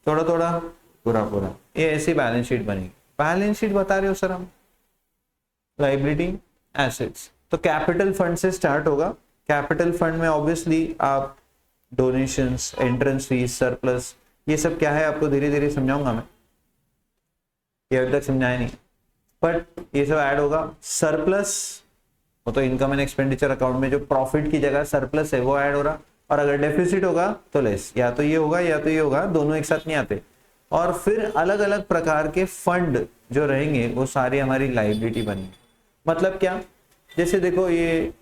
थोड़ा थोड़ा, पूरा पूरा। ये ऐसी बैलेंस शीट बनेगी। बैलेंस शीट बता रहे हो सर हम? Liability, assets. तो कैपिटल फंड से स्टार्ट होगा। कैपिटल फंड में ऑब्वियसली आप डोनेशंस, एंट्रेंस फीस, सरप्लस, ये सब क्या है आपको धीरे धीरे समझाऊंगा मैं, ये अभी तक समझाया नहीं, बट ये सब ऐड होगा। सरप्लस वो तो इनकम एंड एक्सपेंडिचर अकाउंट में जो प्रॉफिट की जगह सरप्लस है वो ऐड हो रहा, और अगर डेफिसिट होगा तो लेस, या तो ये होगा या तो ये होगा, दोनों एक साथ नहीं आते। और फिर अलग अलग प्रकार के फंड जो रहेंगे वो सारी हमारी लाइबिलिटी बनेंगे। मतलब क्या? जैसे देखो, ये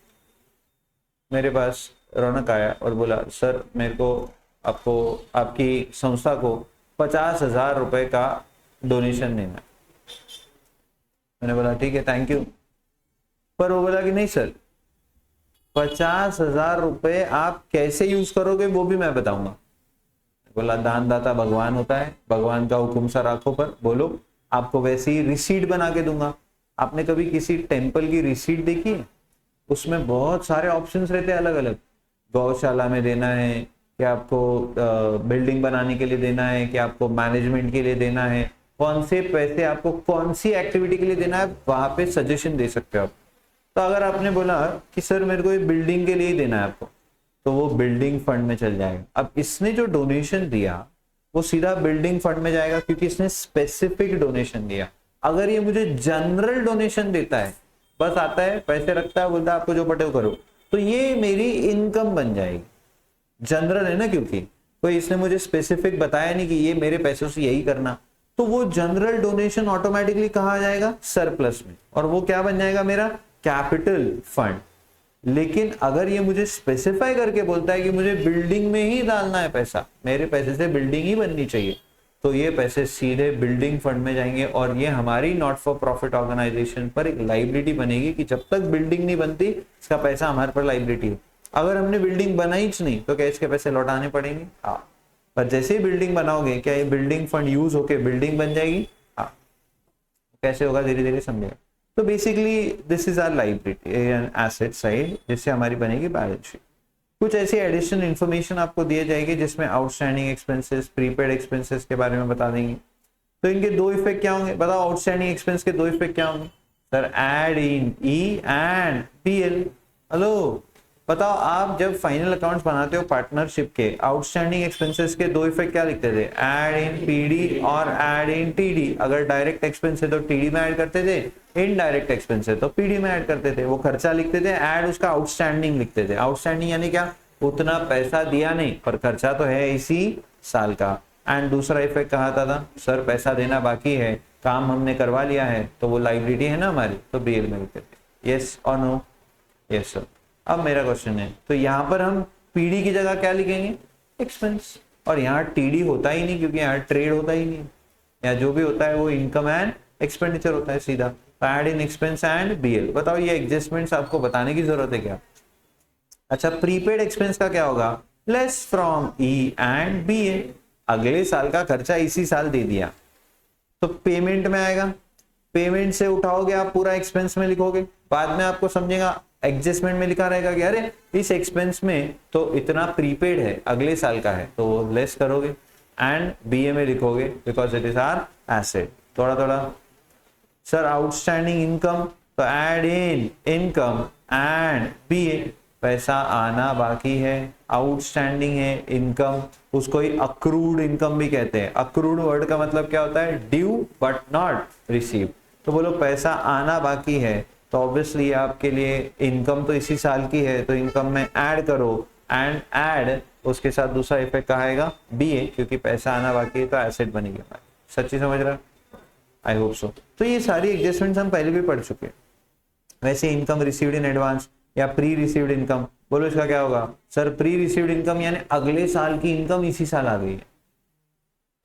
मेरे पास रौनक आया और बोला सर मेरे को आपको, आपकी संस्था को 50,000 रुपए का डोनेशन देना है। मैंने बोला ठीक है, थैंक यू। पर वो बोला कि नहीं सर, 50,000 रुपए आप कैसे यूज करोगे वो भी मैं बताऊंगा। बोला दानदाता भगवान होता है, भगवान का हुक्म सर आंखों पर, बोलो। आपको वैसे ही रिसीट बना के दूंगा। आपने कभी किसी टेम्पल की रिसीट देखी है? उसमें बहुत सारे ऑप्शंस रहते हैं अलग अलग। गौशाला में देना है, कि आपको बिल्डिंग बनाने के लिए देना है, कि आपको मैनेजमेंट के लिए देना है, कौन से पैसे आपको कौन सी एक्टिविटी के लिए देना है, वहां पे सजेशन दे सकते हो आप। तो अगर आपने बोला कि सर मेरे को ये बिल्डिंग के लिए ही देना है आपको, तो वो बिल्डिंग फंड में चल जाएगा। अब इसने जो डोनेशन दिया वो सीधा बिल्डिंग फंड में जाएगा, क्योंकि इसने स्पेसिफिक डोनेशन दिया। अगर ये मुझे जनरल डोनेशन देता है, बस आता है पैसे रखता है, बोलता है आपको जो पटे वो करो, तो ये मेरी इनकम बन जाएगी। जनरल है ना, क्योंकि कोई इसने मुझे स्पेसिफिक बताया नहीं कि ये मेरे पैसों से यही करना, तो वो जनरल डोनेशन ऑटोमेटिकली कहाँ आ जाएगा? सरप्लस में, और वो क्या बन जाएगा? मेरा कैपिटल फंड। लेकिन अगर ये मुझे स्पेसिफाई करके बोलता है कि मुझे बिल्डिंग में ही डालना है पैसा, मेरे पैसे से बिल्डिंग ही बननी चाहिए, तो ये पैसे सीधे बिल्डिंग फंड में जाएंगे, और ये हमारी नॉट फॉर प्रॉफिट ऑर्गेनाइजेशन पर एक लाइबिलिटी बनेगी कि जब तक बिल्डिंग नहीं बनती इसका पैसा हमारे पर लाइबिलिटी है। अगर हमने बिल्डिंग बनाई नहीं तो क्या इसके पैसे लौटाने पड़ेंगे? हाँ। पर जैसे ही बिल्डिंग बनाओगे, क्या ये बिल्डिंग फंड यूज होके बिल्डिंग बन जाएगी? हाँ। कैसे होगा धीरे धीरे समझेगा। तो basically this is our liability and asset side, जिससे हमारी बनेगी बैलेंस शीट। कुछ ऐसी एडिशनल इंफॉर्मेशन आपको दिए जाएगी जिसमें आउटस्टैंडिंग एक्सपेंसेस, प्रीपेड एक्सपेंसेस के बारे में बता देंगे। तो इनके दो इफेक्ट क्या होंगे बताओ, आउटस्टैंडिंग एक्सपेंस के दो इफेक्ट क्या होंगे sir, add in E and PL. Hello बताओ, आप जब फाइनल अकाउंट्स बनाते हो पार्टनरशिप के, आउटस्टैंडिंग एक्सपेंसेस के दो इफेक्ट क्या लिखते थे, ऐड इन पीडी और ऐड इन टीडी। अगर डायरेक्ट एक्सपेंस है तो टीडी में ऐड करते थे, इनडायरेक्ट एक्सपेंस है तो पीडी में ऐड करते थे। वो खर्चा लिखते थे, ऐड उसका आउटस्टैंडिंग लिखते थे। आउटस्टैंडिंग यानी क्या, उतना पैसा दिया नहीं पर खर्चा तो है इसी साल का। एंड दूसरा इफेक्ट कहा था सर पैसा देना बाकी है, काम हमने करवा लिया है तो वो लाइबिलिटी है ना हमारी, तो बीएल में लिखते थे। यस और नो? Yes sir. अब मेरा क्वेश्चन है, तो यहाँ पर हम पीडी की जगह क्या लिखेंगे, एक्सपेंस। और यहाँ टीडी होता ही नहीं क्योंकि यहाँ ट्रेड होता ही नहीं, या जो भी होता है वो इनकम एंड एक्सपेंडिचर होता है सीधा। Add in expense and BL. बताओ ये एडजस्टमेंट्स आपको बताने की जरूरत है क्या? अच्छा, प्रीपेड एक्सपेंस का क्या होगा, less from E and BA. अगले साल का खर्चा इसी साल दे दिया तो पेमेंट में आएगा, पेमेंट से उठाओगे आप पूरा एक्सपेंस में लिखोगे, बाद में आपको समझेगा एडजस्टमेंट में लिखा रहेगा कि अरे इस एक्सपेंस में तो इतना प्रीपेड है अगले साल का है, तो वो लेस करोगे एंड बीए में लिखोगे because it is our asset. थोड़ा थोड़ा सर आउटस्टैंडिंग इनकम, तो add in income and BA. पैसा आना बाकी है, आउटस्टैंडिंग है इनकम, उसको ही अक्रूड इनकम भी कहते हैं। अक्रूड वर्ड का मतलब क्या होता है, ड्यू बट नॉट रिसीव। तो बोलो पैसा आना बाकी है तो ऑब्वियसली आपके लिए इनकम तो इसी साल की है तो इनकम में ऐड करो एंड ऐड उसके साथ दूसरा इफेक्ट कहा आएगा बीए, क्योंकि पैसा आना बाकी है तो एसेट बनेगी हमारी। सच्ची समझ रहा? I hope so. तो ये सारी एडजस्टमेंट्स हम पहले भी पढ़ चुके हैं। वैसे इनकम रिसीव्ड इन एडवांस या प्री रिसीव्ड इनकम, बोलो इसका क्या होगा सर, प्री रिसीव्ड इनकम यानी अगले साल की इनकम इसी साल आ गई है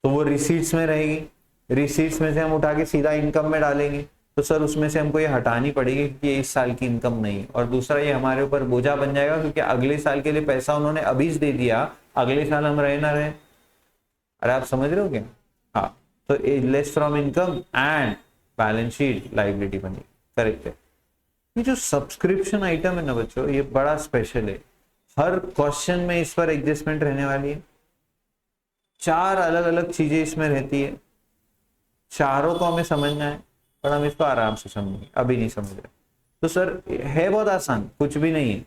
तो वो रिसीट्स में रहेगी, रिसीट्स में से हम उठा के सीधा इनकम में डालेंगे तो सर उसमें से हमको ये हटानी पड़ेगी क्योंकि ये इस साल की इनकम नहीं। और दूसरा ये हमारे ऊपर बोझा बन जाएगा क्योंकि अगले साल के लिए पैसा उन्होंने अभी दे दिया, अगले साल हम रहे ना रहे। अरे आप समझ रहे हो क्या? हाँ, तो less from income and balance sheet liability बनी। करेक्ट है। ये जो सब्सक्रिप्शन आइटम है ना बच्चों, ये बड़ा स्पेशल है। हर क्वेश्चन में इस पर एडजस्टमेंट रहने वाली है। 4 अलग अलग चीजें इसमें रहती है, चारों को हमें समझना है पर हम इसको आराम से समझेंगे, अभी नहीं समझ रहे। तो सर है बहुत आसान, कुछ भी नहीं है,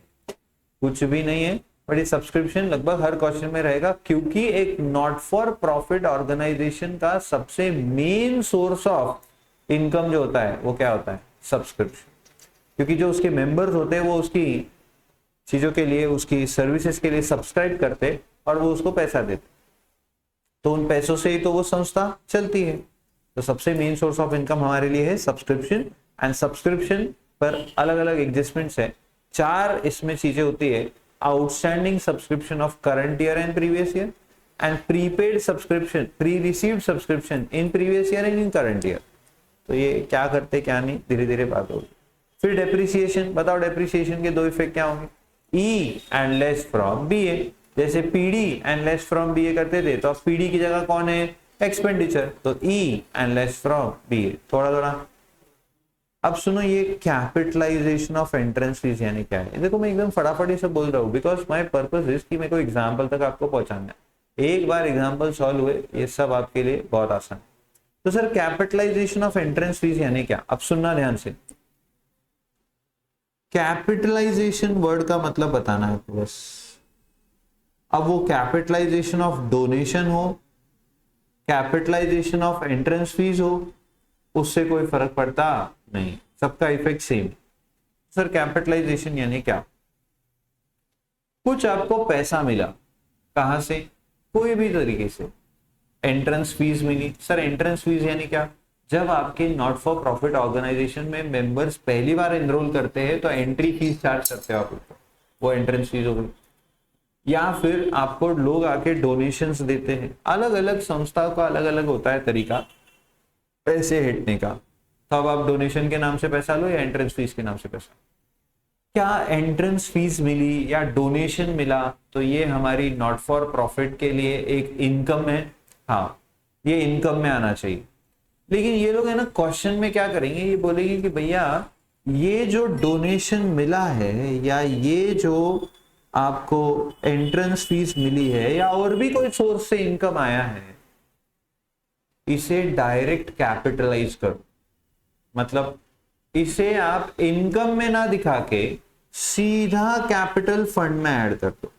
कुछ भी नहीं है। बट ये सब्सक्रिप्शन लगभग हर क्वेश्चन में रहेगा क्योंकि एक नॉट फॉर प्रॉफिट ऑर्गेनाइजेशन का सबसे मेन सोर्स ऑफ इनकम जो होता है वो क्या होता है, सब्सक्रिप्शन। क्योंकि जो उसके मेंबर्स होते हैं वो उसकी चीजों के लिए, उसकी सर्विसेज के लिए सब्सक्राइब करते और वो उसको पैसा देते, तो उन पैसों से ही तो वो संस्था चलती है। तो सबसे मेन सोर्स ऑफ इनकम हमारे लिए है सब्सक्रिप्शन। एंड सब्सक्रिप्शन पर अलग अलग एडजस्टमेंट्स है। 4 इसमें चीजें होती है, outstanding subscription of current year and previous year, and prepaid subscription, pre received subscription in previous year and in current year. तो ये क्या करते क्या नहीं धीरे धीरे बात होगी। फिर डेप्रिसिएशन, बताओ डेप्रिसिएशन के दो इफेक्ट क्या होंगे, E and less from BA. जैसे PD and less from BA करते थे तो अब पीडी की जगह कौन है, एक्सपेंडिचर, तो ई एंड लेस फ्रॉम बीए। थोड़ा थोड़ा अब सुनो, ये कैपिटलाइजेशन ऑफ एंट्रेंस फीस यानी क्या है। देखो मैं एकदम फटाफट से बोल रहा हूँ बिकॉज माय पर्पस इज कि मेरे को एग्जाम्पल तक आपको पहुंचाना है। एक बार एग्जाम्पल सॉल्व हुए ये सब आपके लिए बहुत आसान। तो sir capitalisation of entrance fees यानी क्या, अब सुनना ध्यान से। कैपिटलाइजेशन वर्ड का मतलब बताना है बस। अब वो कैपिटलाइजेशन ऑफ डोनेशन हो, कैपिटलाइजेशन ऑफ एंट्रेंस फीस हो, उससे कोई फर्क पड़ता नहीं, सबका इफेक्ट सेम। सर कैपिटलाइजेशन यानी क्या, कुछ आपको पैसा मिला, कहां से, कोई भी तरीके से, एंट्रेंस फीस मिली। सर एंट्रेंस फीस यानी क्या, जब आपके नॉट फॉर प्रॉफिट ऑर्गेनाइजेशन में मेंबर्स पहली बार एनरोल करते हैं तो एंट्री फीस चार्ज करते हो आप, वो एंट्रेंस फीस हो गई। या फिर आपको लोग आके डोनेशंस देते हैं, अलग अलग संस्थाओं का अलग अलग होता है तरीका पैसे हटने का, तो अब आप डोनेशन के नाम से पैसा लो या एंट्रेंस फीस के नाम से पैसा। क्या एंट्रेंस फीस मिली या डोनेशन मिला तो ये हमारी नॉट फॉर प्रॉफिट के लिए एक इनकम है, हाँ ये इनकम में आना चाहिए। लेकिन ये लोग है ना क्वेश्चन में क्या करेंगे, ये बोलेंगे कि भैया ये जो डोनेशन मिला है या ये जो आपको एंट्रेंस फीस मिली है या और भी कोई सोर्स से इनकम आया है, इसे डायरेक्ट कैपिटलाइज करो, मतलब इसे आप इनकम में ना दिखा के सीधा कैपिटल फंड में ऐड कर दो।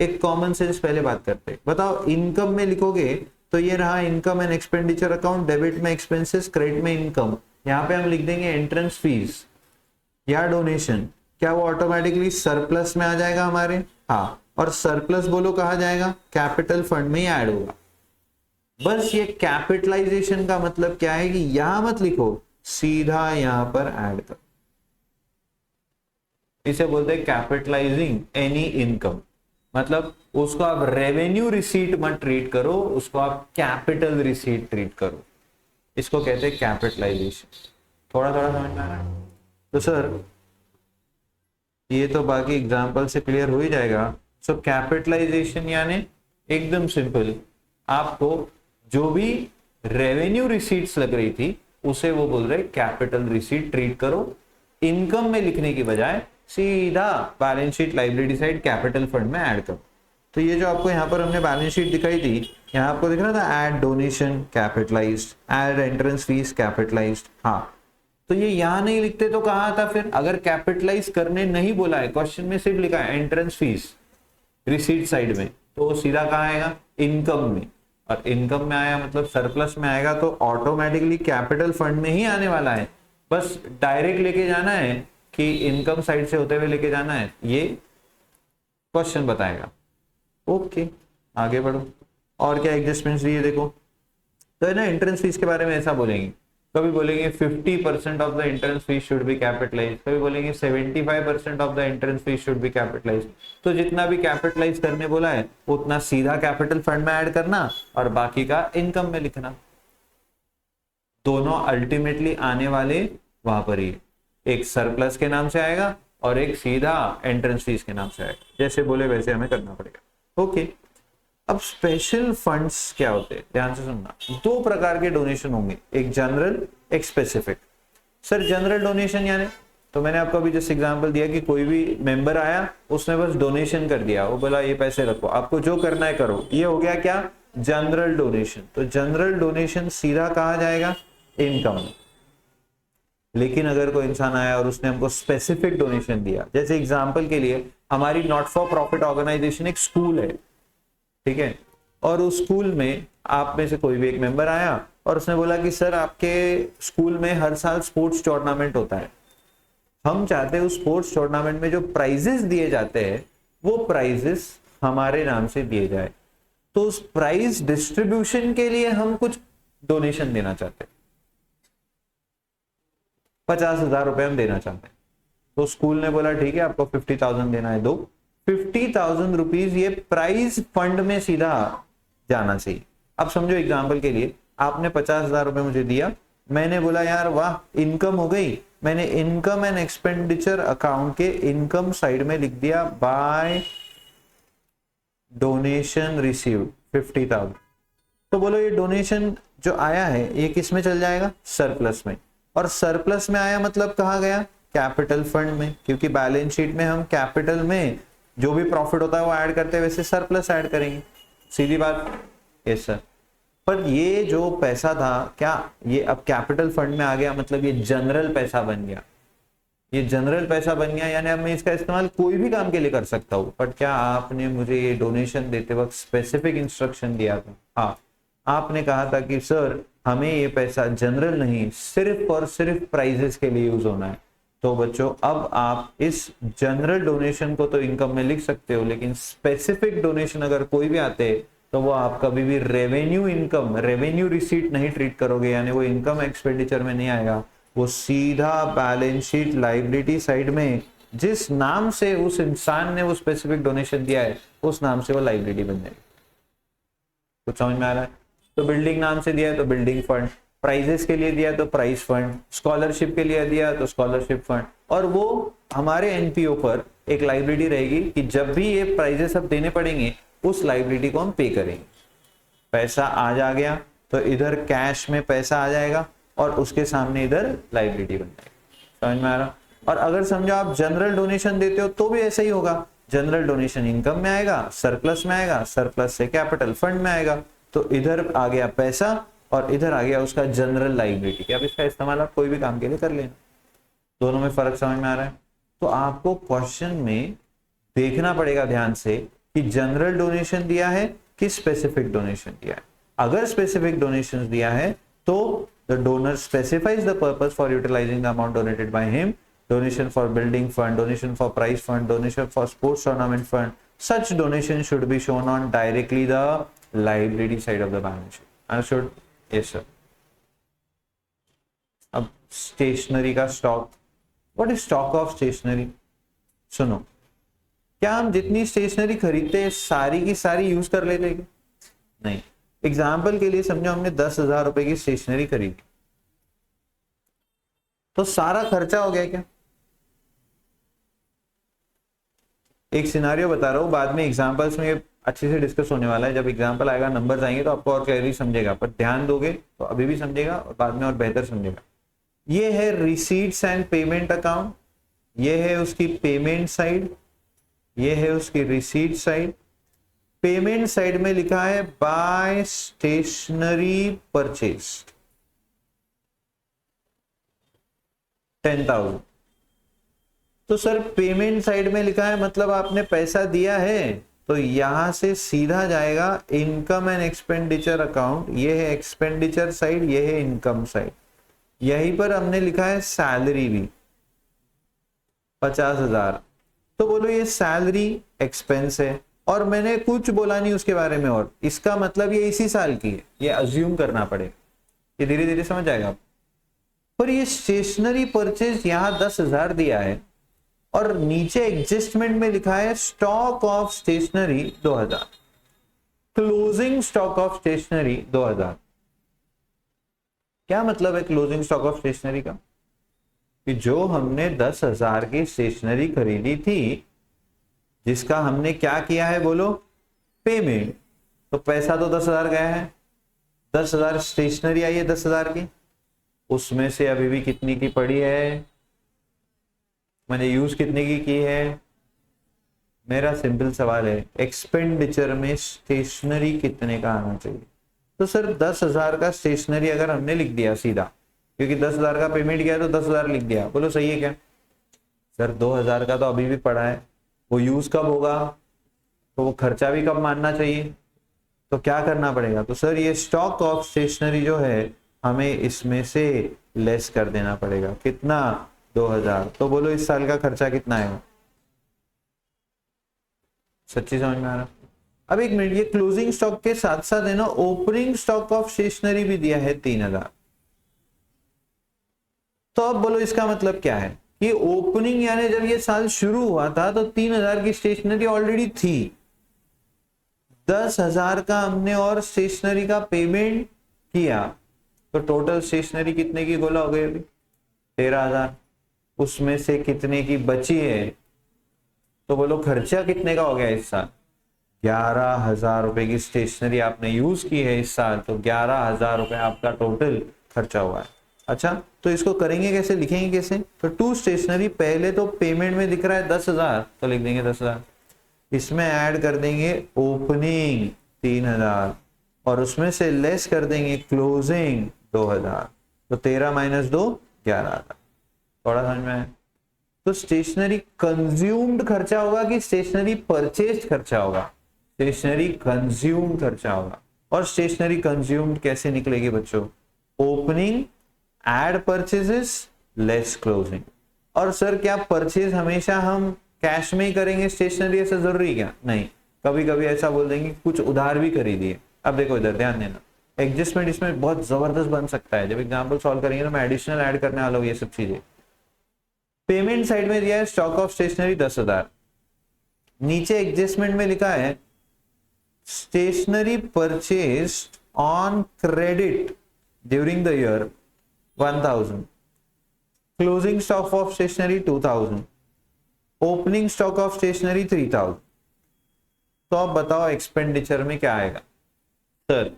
एक कॉमन सेंस पहले बात करते हैं। बताओ, इनकम में लिखोगे तो ये रहा income and expenditure account, debit में एक्सपेंसेस, क्रेडिट में इनकम। यहाँ पे हम लिख देंगे एंट्रेंस फीस या डोनेशन। क्या वो ऑटोमेटिकली सरप्लस में आ जाएगा हमारे? हाँ, और सरप्लस बोलो कहा जाएगा, कैपिटल फंड में ही ऐड होगा। बस ये कैपिटलाइजेशन का मतलब क्या है कि यहां मत लिखो, सीधा यहां पर ऐड करो। इसे बोलते हैं कैपिटलाइजिंग एनी इनकम, मतलब उसको आप रेवेन्यू रिसीट मत ट्रीट करो, उसको आप कैपिटल रिसीट ट्रीट करो। इसको कहते हैं कैपिटलाइजेशन। थोड़ा थोड़ा समझ में आ रहा है? तो सर ये तो बाकी एग्जांपल से क्लियर हो ही जाएगा। सो कैपिटलाइजेशन यानी एकदम सिंपल, आपको जो भी रेवेन्यू रिसीट्स लग रही थी उसे वो बोल रहे कैपिटल रिसीट ट्रीट करो। इनकम में लिखने की बजाय सीधा balance sheet liability side capital fund में ऐड करो। तो ये जो आपको यहाँ पर हमने बैलेंस शीट दिखाई थी, यहाँ आपको दिख रहा था add donation capitalised, add entrance fees capitalised. हाँ, तो ये यहाँ नहीं लिखते तो कहाँ था फिर? अगर कैपिटलाइज करने नहीं बोला है, क्वेश्चन में सिर्फ लिखा है एंट्रेंस फीस रिसीट साइड में, तो वो सीधा कहाँ आएगा? इनकम में। और इनकम में आया मतलब सरप्लस में आएगा, तो ऑटोमेटिकली कैपिटल फंड में ही आने वाला है। बस डायरेक्ट लेके जाना है कि इनकम साइड से होते हुए लेके जाना है, ये क्वेश्चन बताएगा। ओके, आगे बढ़ो। और क्या एडजस्टमेंट्स दिए देखो। तो है ना, एंट्रेंस फीस के बारे में ऐसा बोलेंगे, कभी बोलेंगे 50% of the entrance fees should be capitalise, कभी बोलेंगे 75% of the entrance fees should be capitalise. तो जितना भी कैपिटलाइज करने बोला है उतना सीधा कैपिटल फंड में ऐड करना और बाकी का इनकम में लिखना। दोनों अल्टीमेटली आने वाले वहां पर ही, एक सरप्लस के नाम से आएगा और एक सीधा एंट्रेंस फीस के नाम से आएगा। जैसे बोले वैसे हमें करना पड़ेगा। ओके, अब स्पेशल फंड्स क्या होते हैं, ध्यान से सुनना। दो प्रकार के डोनेशन होंगे, एक जनरल, एक स्पेसिफिक। सर जनरल डोनेशन यानी, तो मैंने आपको अभी जैसे एग्जांपल दिया कि कोई भी मेंबर आया, उसने बस डोनेशन कर दिया, वो बोला ये पैसे रखो, आपको जो करना है करो, ये हो गया क्या? General donation. तो जनरल डोनेशन सीधा कहा जाएगा इनकम। लेकिन अगर कोई इंसान आया और उसने हमको स्पेसिफिक डोनेशन दिया, जैसे एग्जांपल के लिए हमारी नॉट फॉर प्रॉफिट ऑर्गेनाइजेशन एक स्कूल है, ठीक है, और उस स्कूल में आप में से कोई भी एक मेंबर आया और उसने बोला कि सर आपके स्कूल में हर साल स्पोर्ट्स टूर्नामेंट होता है, हम चाहते हैं उस स्पोर्ट्स टूर्नामेंट में जो प्राइजेस दिए जाते हैं वो प्राइजेस हमारे नाम से दिए जाए। तो उस प्राइज डिस्ट्रीब्यूशन के लिए हम कुछ डोनेशन देना चाहते हैं, 50,000 रुपए हम देना चाहते हैं। तो स्कूल ने बोला ठीक है, आपको 50,000 देना है, दो 50,000 रुपीज ये प्राइज फंड में सीधा जाना चाहिए। अब समझो एग्जाम्पल के लिए आपने 50,000 रुपए मुझे दिया, मैंने बोला यार वाह इनकम हो गई, मैंने इनकम एंड एक्सपेंडिचर अकाउंट के इनकम साइड में लिख दिया बाय डोनेशन रिसीव्ड 50,000। तो बोलो ये डोनेशन जो आया है ये किस में चल जाएगा? सरप्लस में। और सरप्लस में आया मतलब कहाँ गया? कैपिटल फंड में, क्योंकि बैलेंस शीट में हम कैपिटल में जो भी प्रॉफिट होता है वो ऐड करते हैं, वैसे सरप्लस ऐड करेंगे, सीधी बात। यस सर, पर ये जो पैसा था क्या ये अब कैपिटल फंड में आ गया, मतलब ये जनरल पैसा बन गया। ये जनरल पैसा बन गया यानी अब मैं इसका इस्तेमाल कोई भी काम के लिए कर सकता हूँ। बट क्या आपने मुझे ये डोनेशन देते वक्त स्पेसिफिक इंस्ट्रक्शन दिया था? हाँ, आपने कहा था कि सर हमें ये पैसा जनरल नहीं सिर्फ और सिर्फ प्राइजेस के लिए यूज होना है। तो बच्चों अब आप इस जनरल डोनेशन को तो इनकम में लिख सकते हो, लेकिन स्पेसिफिक डोनेशन अगर कोई भी आते हैं तो वो आप कभी भी रेवेन्यू इनकम, रेवेन्यू रिसीट नहीं ट्रीट करोगे, यानी वो इनकम एक्सपेंडिचर में नहीं आएगा, वो सीधा बैलेंस शीट लायबिलिटी साइड में जिस नाम से उस इंसान ने वो स्पेसिफिक डोनेशन दिया है उस नाम से वो लायबिलिटी बन जाएगी। कुछ समझ में आ रहा है? तो बिल्डिंग नाम से दिया है तो बिल्डिंग फंड, प्राइजेस के लिए दिया तो प्राइज फंड, स्कॉलरशिप के लिए दिया तो स्कॉलरशिप फंड। और वो हमारे एनपीओ पर एक लायबिलिटी रहेगी कि जब भी ये प्राइजेस अब देने पड़ेंगे उस लायबिलिटी को हम पे करेंगे। पैसा आज आ गया तो इधर कैश में पैसा आ जाएगा और उसके सामने इधर लायबिलिटी बन जाएगी। समझ में आ रहा? और अगर समझो आप जनरल डोनेशन देते हो तो भी ऐसा ही होगा, जनरल डोनेशन इनकम में आएगा, सरप्लस में आएगा, सरप्लस से कैपिटल फंड में आएगा। तो इधर आ गया पैसा और इधर आ गया उसका जनरल लायबिलिटी कि अब इसका इस्तेमाल आप कोई भी काम के लिए कर लेना। दोनों में फर्क समझ में आ रहा है? तो आपको क्वेश्चन में देखना पड़ेगा ध्यान से कि जनरल डोनेशन दिया है कि स्पेसिफिक डोनेशन दिया है। अगर स्पेसिफिक डोनेशन दिया है तो the donor specifies the purpose for utilising the amount donated by him, donation for building fund, donation for prize fund, donation for sports tournament fund, such donation should be shown on directly the liability side of the balance sheet. Understood? Yes sir. अब स्टेशनरी का stock, what is stock of stationery? सुनो, क्या हम जितनी स्टेशनरी खरीदते हैं सारी की सारी यूज कर लेते हैं? नहीं। एग्जाम्पल के लिए समझो हमने 10,000 रुपए की स्टेशनरी खरीदी, तो सारा खर्चा हो गया क्या? एक सिनारियो बता रहा हूं, बाद में एग्जाम्पल्स में ये अच्छे से डिस्कस होने वाला है। जब एग्जाम्पल आएगा, नंबर्स आएंगे तो आपको और क्लियरली समझेगा, पर ध्यान दोगे तो अभी भी समझेगा और बाद में और बेहतर समझेगा। ये है रिसीट्स एंड पेमेंट अकाउंट, ये है उसकी पेमेंट साइड, ये है उसकी रिसीट साइड। पेमेंट साइड में लिखा है बाय स्टेशनरी परचेज 10,000। तो सर पेमेंट साइड में लिखा है मतलब आपने पैसा दिया है, तो यहां से सीधा जाएगा इनकम एंड एक्सपेंडिचर अकाउंट। ये है एक्सपेंडिचर साइड, ये है इनकम साइड। यहीं पर हमने लिखा है सैलरी भी 50,000, तो बोलो ये सैलरी एक्सपेंस है और मैंने कुछ बोला नहीं उसके बारे में, और इसका मतलब ये इसी साल की है, ये अज्यूम करना पड़ेगा। ये धीरे धीरे समझ आएगा आप। पर ये स्टेशनरी परचेज यहां 10,000 दिया है और नीचे एडजस्टमेंट में लिखा है stock of stationery 2,000, closing stock of stationery 2,000। क्या मतलब है क्लोजिंग स्टॉक ऑफ स्टेशनरी का? कि जो हमने 10,000 की स्टेशनरी खरीदी थी, जिसका हमने क्या किया है बोलो, पेमेंट, तो पैसा तो 10,000 गया है, 10,000 स्टेशनरी आई है 10,000 की, उसमें से अभी भी कितनी की पड़ी है, मैंने यूज कितने की है? मेरा सिंपल सवाल है, एक्सपेंडिचर में स्टेशनरी कितने का आना चाहिए? तो सर 10,000 का स्टेशनरी अगर हमने लिख दिया सीधा, क्योंकि 10,000 का पेमेंट किया तो 10,000 लिख दिया, बोलो सही है क्या? सर 2,000 का तो अभी भी पड़ा है, वो यूज कब होगा, तो वो खर्चा भी कब मानना चाहिए, तो क्या करना पड़ेगा? तो सर ये स्टॉक ऑफ स्टेशनरी जो है हमें इसमें से लेस कर देना पड़ेगा। कितना? 2,000। तो बोलो इस साल का खर्चा कितना आएगा? सच्ची समझ में आ रहा? अब एक मिनट, ये क्लोजिंग स्टॉक के साथ साथ है ना ओपनिंग स्टॉक ऑफ स्टेशनरी भी दिया है 3,000। तो अब बोलो इसका मतलब क्या है? ये ओपनिंग यानी जब ये साल शुरू हुआ था तो 3,000 की स्टेशनरी ऑलरेडी थी, 10,000 का हमने और स्टेशनरी का पेमेंट किया, तो टोटल स्टेशनरी कितने की गोला हो गई अभी? 13,000। उसमें से कितने की बची है? तो बोलो खर्चा कितने का हो गया इस साल? 11,000 रुपए की स्टेशनरी आपने यूज की है इस साल, तो 11,000 रुपए आपका टोटल खर्चा हुआ है। अच्छा, तो इसको करेंगे कैसे, लिखेंगे कैसे? तो टू स्टेशनरी, पहले तो पेमेंट में दिख रहा है 10,000, तो लिख देंगे 10,000, इसमें ऐड कर देंगे ओपनिंग 3,000 और उसमें से लेस कर देंगे क्लोजिंग 2,000, तो 13 माइनस 2 11,000। थोड़ा समझ में आया? तो स्टेशनरी कंज्यूम्ड खर्चा होगा कि स्टेशनरी परचेज खर्चा होगा? स्टेशनरी कंज्यूम्ड खर्चा होगा। और स्टेशनरी कंज्यूम्ड कैसे निकलेगी बच्चों? Opening add purchases less closing. और सर क्या परचेज हमेशा हम कैश में ही करेंगे स्टेशनरी, ऐसा जरूरी क्या? नहीं, कभी कभी ऐसा बोल देंगे कुछ उधार भी खरीदिए। अब देखो इधर ध्यान देना, एडजस्टमेंट इसमें बहुत जबरदस्त बन सकता है। जब एग्जांपल सॉल्व करेंगे ना मैं एडिशनल ऐड करने वाला हूं ये सब चीजें। पेमेंट साइड में दिया है स्टॉक ऑफ स्टेशनरी 10,000, नीचे एडजस्टमेंट में लिखा है stationery purchase on credit during the year 1,000, closing stock of stationery 2,000, opening stock of stationery 3,000। तो अब बताओ एक्सपेंडिचर में क्या आएगा? सर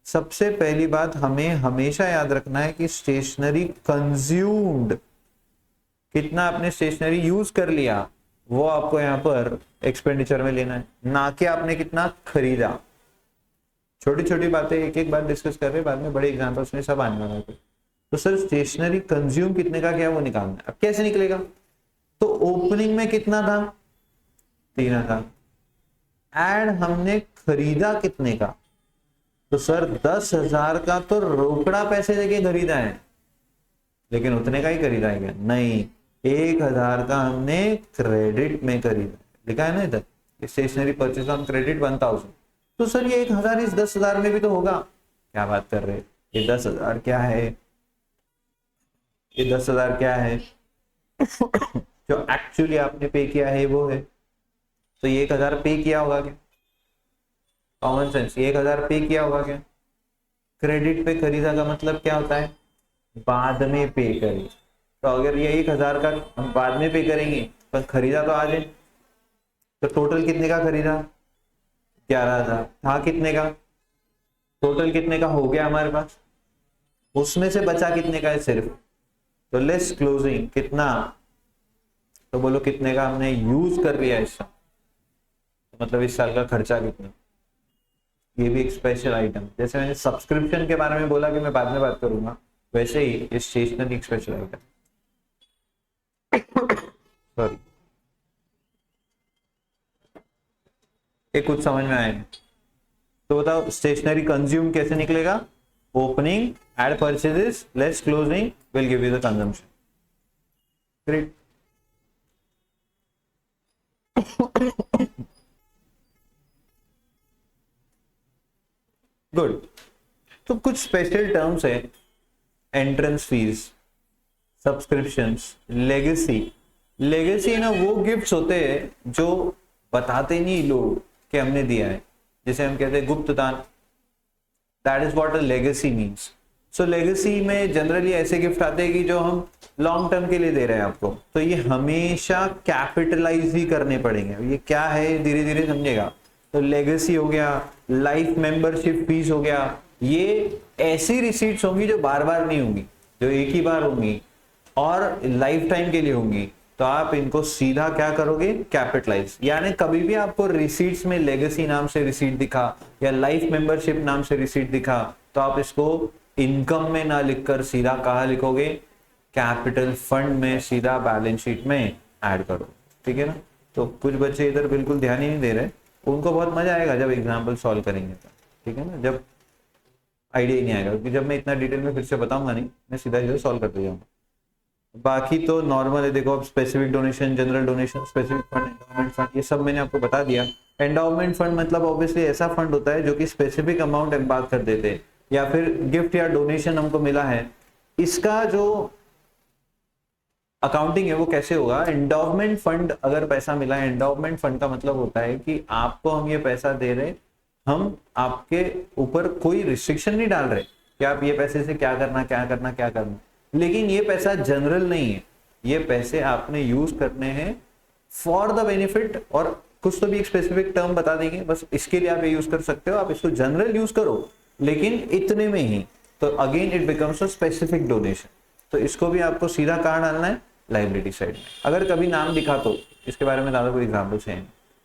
सबसे पहली बात हमें हमेशा याद रखना है कि स्टेशनरी कंज्यूम्ड, कितना आपने स्टेशनरी यूज कर लिया वो आपको यहां पर एक्सपेंडिचर में लेना है, ना कि आपने कितना खरीदा। छोटी छोटी बातें एक एक बार डिस्कस कर रहे हैं, बाद में बड़े एग्जांपल्स में सब आने वाला है। तो सर स्टेशनरी कंज्यूम कितने का क्या वो निकालना है। अब कैसे निकलेगा, तो ओपनिंग में कितना था 3,000, एड हमने खरीदा कितने का, तो सर 10,000 का तो रोकड़ा पैसे देके खरीदा है, लेकिन उतने का ही खरीदा है क्या, नहीं 1,000 का हमने क्रेडिट में खरीदा, लिखा है ना इधर स्टेशनरी परचेज ऑन क्रेडिट 1,000। तो सर ये 1,000 इस 10,000 में भी तो होगा, क्या बात कर रहे हैं, ये 10,000 क्या है, ये 10,000 क्या है जो एक्चुअली आपने पे किया है वो है, तो ये 1,000 पे किया होगा क्या, कॉमन सेंस, 1,000 पे किया होगा क्या, क्रेडिट पे खरीदा का मतलब क्या होता है, बाद में पे करें, तो अगर ये 1,000 का हम बाद में पे करेंगे पर खरीदा तो आज है, तो टोटल कितने का खरीदा 11,000 था, कितने का टोटल कितने का हो गया हमारे पास, उसमें से बचा कितने का है सिर्फ, तो लेस क्लोजिंग कितना, तो बोलो कितने का हमने यूज कर लिया इस साल, तो मतलब इस साल का खर्चा कितना, ये भी एक स्पेशल आइटम, जैसे मैंने सब्सक्रिप्शन के बारे में बोला कि मैं बाद में बात करूंगा, वैसे ही स्टेशनरी एक स्पेशल आइटम। सॉरी, ये कुछ समझ में आए, तो बताओ स्टेशनरी कंज्यूम कैसे निकलेगा, opening add purchases less closing will give you the consumption. Great. Good. तो कुछ स्पेशल टर्म्स है, entrance fees, subscriptions, legacy. Legacy ना वो गिफ्ट्स होते हैं जो बताते नहीं लोग कि हमने दिया है, जिसे हम कहते हैं गुप्त दान, that is what a legacy means. So legacy में जनरली ऐसे गिफ्ट आते हैं कि जो हम लॉन्ग टर्म के लिए दे रहे हैं आपको, तो ये हमेशा कैपिटलाइज ही करने पड़ेंगे, ये क्या है धीरे धीरे समझेगा। तो लेगेसी हो गया, लाइफ मेंबरशिप फीस हो गया, ये ऐसी रिसीट्स होंगी जो बार बार नहीं होंगी, जो एक ही बार होंगी और लाइफ टाइम के लिए होंगी, तो आप इनको सीधा क्या करोगे, कैपिटलाइज। यानी कभी भी आपको रिसीट्स में लेगेसी नाम से रिसीट दिखा या लाइफ मेंबरशिप नाम से रिसीट दिखा, तो आप इसको इनकम में ना लिखकर सीधा कहाँ लिखोगे, कैपिटल फंड में, सीधा बैलेंस शीट में ऐड करो, ठीक है ना। तो कुछ बच्चे इधर बिल्कुल ध्यान ही नहीं दे रहे, उनको बहुत मजा आएगा जब एग्जाम्पल सॉल्व करेंगे तो, ठीक है ना, जब आइडिया ही नहीं आएगा, क्योंकि जब मैं इतना डिटेल में फिर से बताऊंगा नहीं, मैं सीधा सीधा सॉल्व करते जाऊंगा। बाकी तो नॉर्मल है, देखो अब specific donation, general donation, specific fund, endowment fund, ये सब मैंने आपको बता दिया। एंडाउमेंट फंड मतलब ऑब्वियसली ऐसा फंड होता है जो कि स्पेसिफिक अमाउंट एम्बार्क कर देते हैं, या फिर गिफ्ट या डोनेशन हमको मिला है, इसका जो अकाउंटिंग है वो कैसे होगा। एंडाउमेंट फंड अगर पैसा मिला है, एंडाउमेंट फंड का मतलब होता है कि आपको हम ये पैसा दे रहे, हम आपके ऊपर कोई रिस्ट्रिक्शन नहीं डाल रहे कि आप ये पैसे से क्या करना क्या करना क्या करना, लेकिन ये पैसा जनरल नहीं है, ये पैसे आपने यूज करने हैं फॉर द बेनिफिट, और कुछ तो भी एक स्पेसिफिक टर्म बता देंगे, बस इसके लिए आप ये यूज कर सकते हो, आप इसको जनरल यूज करो लेकिन इतने में ही, तो again it becomes a specific donation. तो इसको भी आपको सीधा कहाँ डालना है, लाइबिलिटी साइड में। अगर कभी नाम दिखा तो इसके बारे में ज्यादा कोई एग्जाम्पल्स है,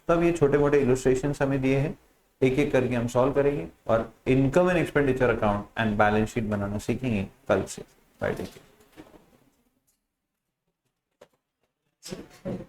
तब ये छोटे मोटे इलस्ट्रेशन हमें दिए हैं, एक एक करके हम सॉल्व करेंगे और income and expenditure account and balance sheet बनाना सीखेंगे कल से। Bye, take care.